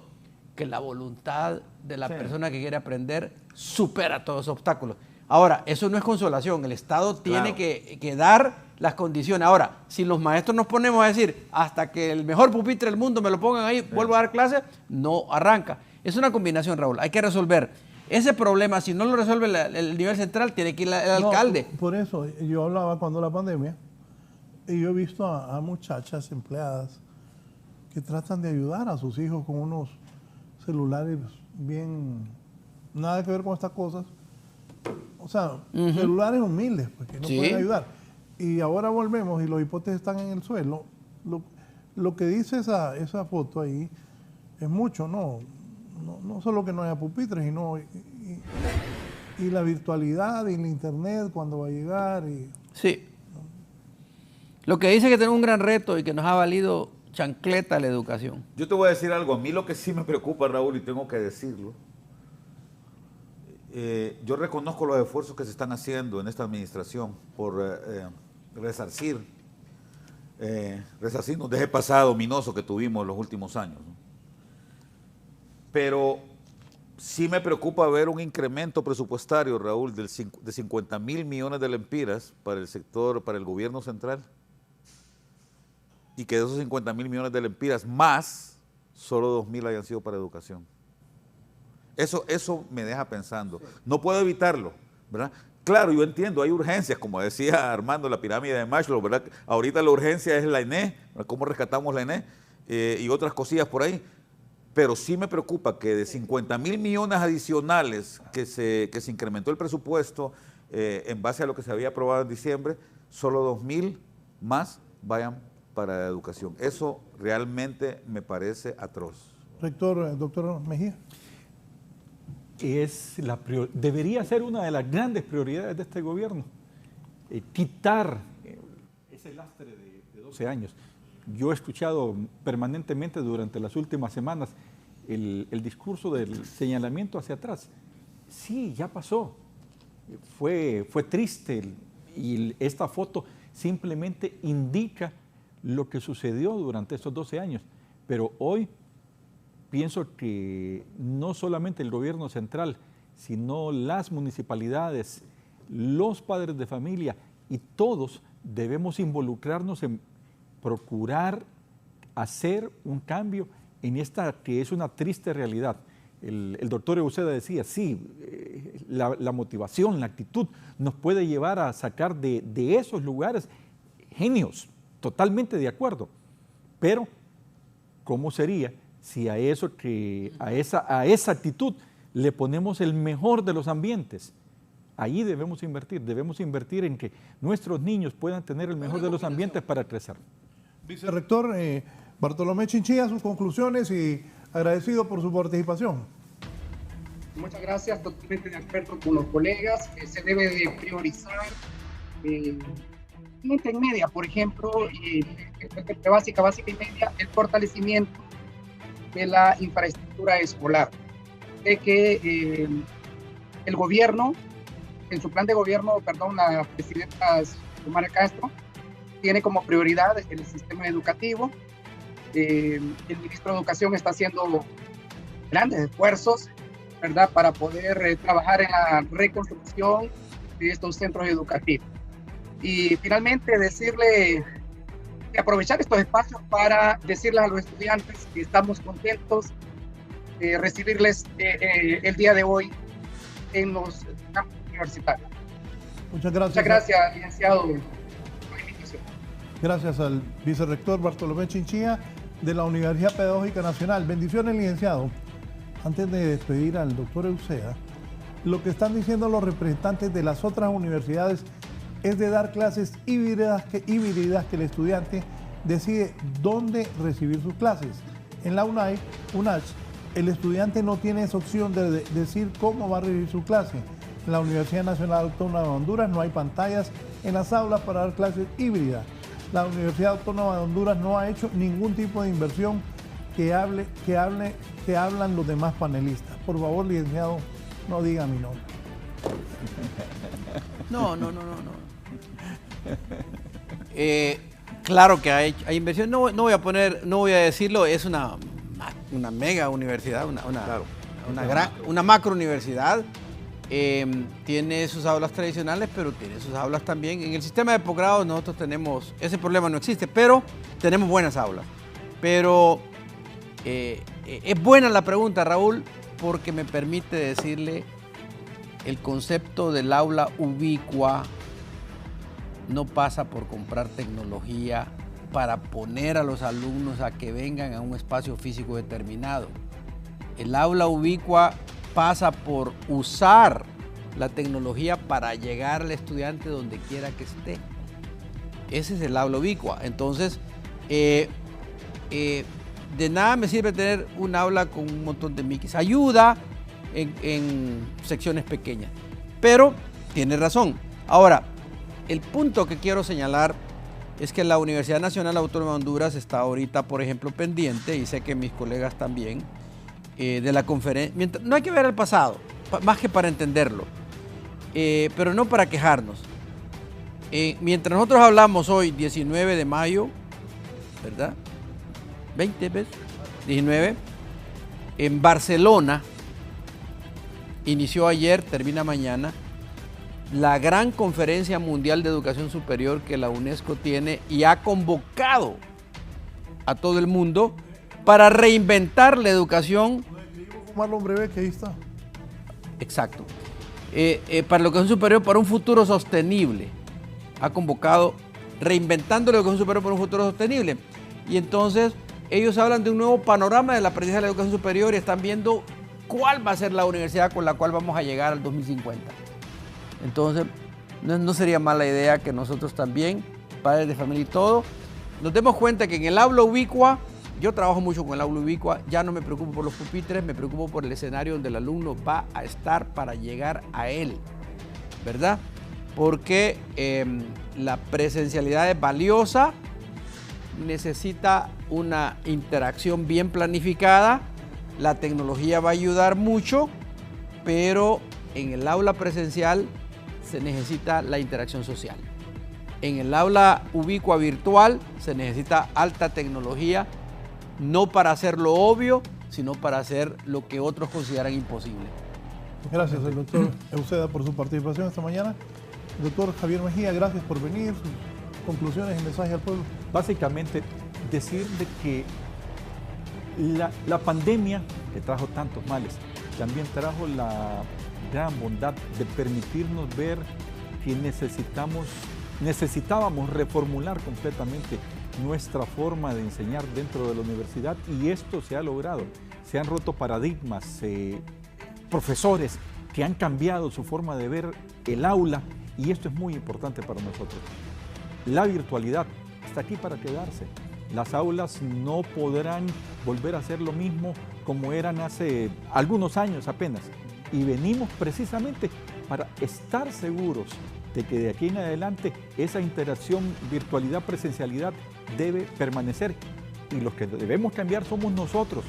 Que la voluntad de la persona que quiere aprender supera todos los obstáculos. Ahora, eso no es consolación. El Estado tiene que dar las condiciones. Ahora, si los maestros nos ponemos a decir, hasta que el mejor pupitre del mundo me lo pongan ahí, vuelvo a dar clases, no arranca. Es una combinación, Raúl. Hay que resolver ese problema. Si no lo resuelve el nivel central, tiene que ir el alcalde. Por eso, yo hablaba cuando la pandemia, y yo he visto a muchachas empleadas que tratan de ayudar a sus hijos con unos celulares bien, nada que ver con estas cosas. O sea, celulares humildes, pues, que no pueden ayudar. Y ahora volvemos y los hipotes están en el suelo. Lo que dice esa foto ahí es mucho, no solo que no haya pupitres, sino y la virtualidad y el internet cuando va a llegar. Sí. Lo que dice que tenemos un gran reto y que nos ha valido chancleta la educación. Yo te voy a decir algo. A mí lo que sí me preocupa, Raúl, y tengo que decirlo, yo reconozco los esfuerzos que se están haciendo en esta administración por resarcirnos de ese pasado ominoso que tuvimos en los últimos años, ¿no? Pero sí me preocupa ver un incremento presupuestario, Raúl, de 50,000 millones de lempiras para el sector, para el gobierno central, y que de esos 50,000 millones de lempiras más, solo 2,000 hayan sido para educación. Eso me deja pensando. No puedo evitarlo, ¿verdad? Claro, yo entiendo, hay urgencias, como decía Armando, la pirámide de Maslow, ¿verdad? Ahorita la urgencia es la ENE, cómo rescatamos la ENE y otras cosillas por ahí. Pero sí me preocupa que de 50,000 millones adicionales que se incrementó el presupuesto en base a lo que se había aprobado en diciembre, solo 2,000 más vayan para la educación. Eso realmente me parece atroz. Rector, doctor Mejía. Debería ser una de las grandes prioridades de este gobierno, quitar ese lastre de 12 años. Yo he escuchado permanentemente durante las últimas semanas el discurso del señalamiento hacia atrás. Sí, ya pasó, fue triste y esta foto simplemente indica lo que sucedió durante estos 12 años, pero hoy pienso que no solamente el gobierno central, sino las municipalidades, los padres de familia y todos debemos involucrarnos en procurar hacer un cambio en esta que es una triste realidad. El doctor Euseda decía, sí, la motivación, la actitud nos puede llevar a sacar de esos lugares genios, totalmente de acuerdo, pero ¿cómo sería si a esa actitud le ponemos el mejor de los ambientes? Ahí debemos invertir en que nuestros niños puedan tener el mejor de los ambientes para crecer. Vicerrector Bartolomé Chinchilla, sus conclusiones y agradecido por su participación. Muchas gracias, totalmente de acuerdo con los colegas. Se debe de priorizar en media, por ejemplo, entre básica y media, el fortalecimiento de la infraestructura escolar. De que el gobierno, en su plan de gobierno, la presidenta Xiomara Castro, tiene como prioridad el sistema educativo. El ministro de Educación está haciendo grandes esfuerzos, ¿verdad?, para poder trabajar en la reconstrucción de estos centros educativos. Y finalmente aprovechar estos espacios para decirles a los estudiantes que estamos contentos de recibirles el día de hoy en los campus universitarios. Muchas gracias. Muchas gracias, licenciado, por la invitación. Gracias al vicerrector Bartolomé Chinchilla de la Universidad Pedagógica Nacional. Bendiciones, licenciado. Antes de despedir al doctor Eusea, lo que están diciendo los representantes de las otras universidades es de dar clases híbridas que el estudiante decide dónde recibir sus clases. En la UNACH, el estudiante no tiene esa opción de decir cómo va a recibir su clase. En la Universidad Nacional Autónoma de Honduras no hay pantallas en las aulas para dar clases híbridas. La Universidad Autónoma de Honduras no ha hecho ningún tipo de inversión que hablan los demás panelistas. Por favor, licenciado, no diga mi nombre. No. Claro que hay inversión. No voy a decirlo, es una mega universidad, una macro universidad. Tiene sus aulas tradicionales, pero tiene sus aulas también. En el sistema de posgrado nosotros tenemos, ese problema no existe, pero tenemos buenas aulas. Pero es buena la pregunta, Raúl, porque me permite decirle el concepto del aula ubicua no pasa por comprar tecnología para poner a los alumnos a que vengan a un espacio físico determinado. El aula ubicua pasa por usar la tecnología para llegar al estudiante donde quiera que esté. Ese es el aula ubicua. Entonces, de nada me sirve tener un aula con un montón de miquis. Ayuda en secciones pequeñas, pero tiene razón. Ahora, el punto que quiero señalar es que la Universidad Nacional Autónoma de Honduras está ahorita, por ejemplo, pendiente, y sé que mis colegas también, de la conferencia. No hay que ver el pasado, más que para entenderlo, pero no para quejarnos. Mientras nosotros hablamos hoy, 19 de mayo, ¿verdad? 20 veces, 19, en Barcelona, inició ayer, termina mañana, la gran conferencia mundial de educación superior que la UNESCO tiene y ha convocado a todo el mundo para reinventar la educación. Marlon Breve, que ahí está. Exacto. Para la educación superior, para un futuro sostenible. Ha convocado reinventando la educación superior para un futuro sostenible. Y entonces ellos hablan de un nuevo panorama del aprendizaje de la educación superior y están viendo cuál va a ser la universidad con la cual vamos a llegar al 2050. Entonces, no sería mala idea que nosotros también, padres de familia y todo, nos demos cuenta que en el aula ubicua, yo trabajo mucho con el aula ubicua, ya no me preocupo por los pupitres, me preocupo por el escenario donde el alumno va a estar para llegar a él, ¿verdad? Porque la presencialidad es valiosa, necesita una interacción bien planificada, la tecnología va a ayudar mucho, pero en el aula presencial se necesita la interacción social. En el aula ubicua virtual se necesita alta tecnología, no para hacer lo obvio, sino para hacer lo que otros consideran imposible. Gracias al doctor Eusea por su participación esta mañana. Doctor Javier Mejía, gracias por venir. Sus conclusiones y mensaje al pueblo. Básicamente, decir de que la pandemia, que trajo tantos males, también trajo la gran bondad de permitirnos ver que necesitábamos reformular completamente nuestra forma de enseñar dentro de la universidad, y esto se ha logrado. Se han roto paradigmas, profesores que han cambiado su forma de ver el aula, y esto es muy importante para nosotros. La virtualidad está aquí para quedarse. Las aulas no podrán volver a ser lo mismo como eran hace algunos años apenas. Y venimos precisamente para estar seguros de que de aquí en adelante esa interacción, virtualidad, presencialidad debe permanecer. Y los que debemos cambiar somos nosotros,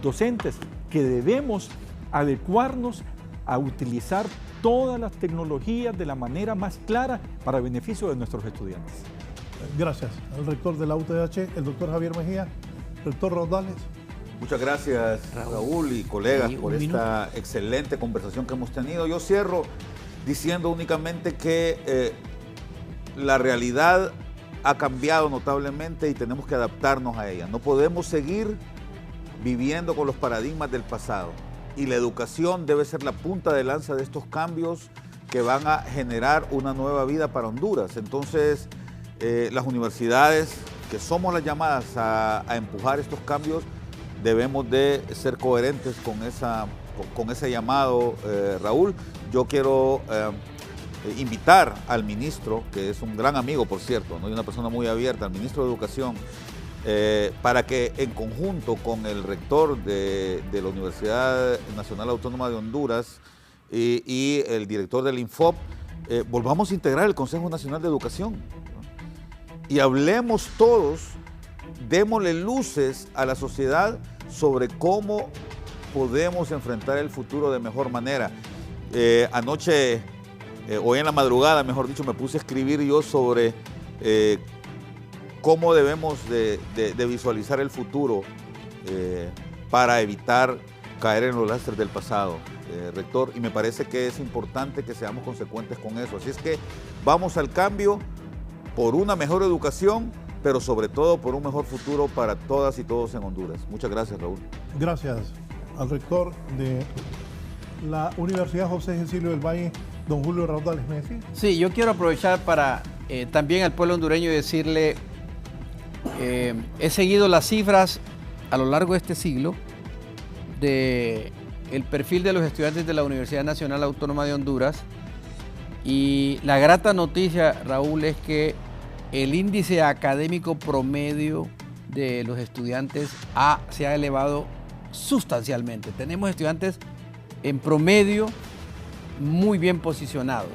docentes, que debemos adecuarnos a utilizar todas las tecnologías de la manera más clara para beneficio de nuestros estudiantes. Gracias al rector de la UTH, el doctor Javier Mejía. Rector Raudales. Muchas gracias, Raúl y colegas, por esta excelente conversación que hemos tenido. Yo cierro diciendo únicamente que la realidad ha cambiado notablemente y tenemos que adaptarnos a ella. No podemos seguir viviendo con los paradigmas del pasado. Y la educación debe ser la punta de lanza de estos cambios que van a generar una nueva vida para Honduras. Entonces, las universidades, que somos las llamadas a empujar estos cambios, debemos de ser coherentes con ese llamado, Raúl. Yo quiero invitar al ministro, que es un gran amigo, por cierto, ¿no? Y una persona muy abierta, al ministro de Educación, para que en conjunto con el rector de la Universidad Nacional Autónoma de Honduras y el director del INFOP, volvamos a integrar el Consejo Nacional de Educación, ¿no? Y hablemos todos, démosle luces a la sociedad sobre cómo podemos enfrentar el futuro de mejor manera. Anoche, hoy en la madrugada, mejor dicho, me puse a escribir yo sobre cómo debemos de visualizar el futuro para evitar caer en los lastres del pasado, rector, y me parece que es importante que seamos consecuentes con eso. Así es que vamos al cambio por una mejor educación, pero sobre todo por un mejor futuro para todas y todos en Honduras. Muchas gracias, Raúl. Gracias al rector de la Universidad José Cecilio del Valle, don Julio Raudales Messi. Sí, yo quiero aprovechar para también al pueblo hondureño decirle, he seguido las cifras a lo largo de este siglo de el perfil de los estudiantes de la Universidad Nacional Autónoma de Honduras, y la grata noticia, Raúl, es que el índice académico promedio de los estudiantes se ha elevado sustancialmente. Tenemos estudiantes en promedio muy bien posicionados.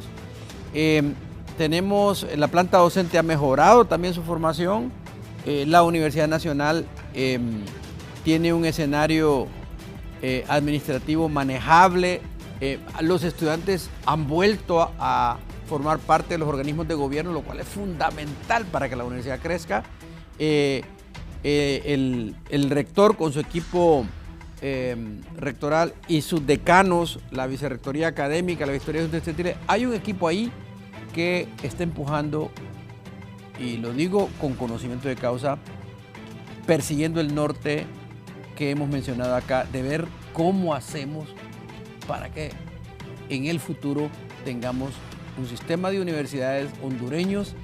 La planta docente ha mejorado también su formación. La Universidad Nacional tiene un escenario administrativo manejable. Los estudiantes han vuelto a formar parte de los organismos de gobierno, lo cual es fundamental para que la universidad crezca. El rector con su equipo rectoral y sus decanos, la vicerrectoría académica, la vicerrectoría estudiantil, hay un equipo ahí que está empujando, y lo digo con conocimiento de causa, persiguiendo el norte que hemos mencionado acá, de ver cómo hacemos para que en el futuro tengamos un sistema de universidades hondureños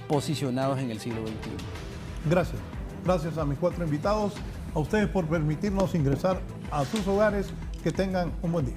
posicionados en el siglo XXI. Gracias. Gracias a mis 4 invitados, a ustedes por permitirnos ingresar a sus hogares. Que tengan un buen día.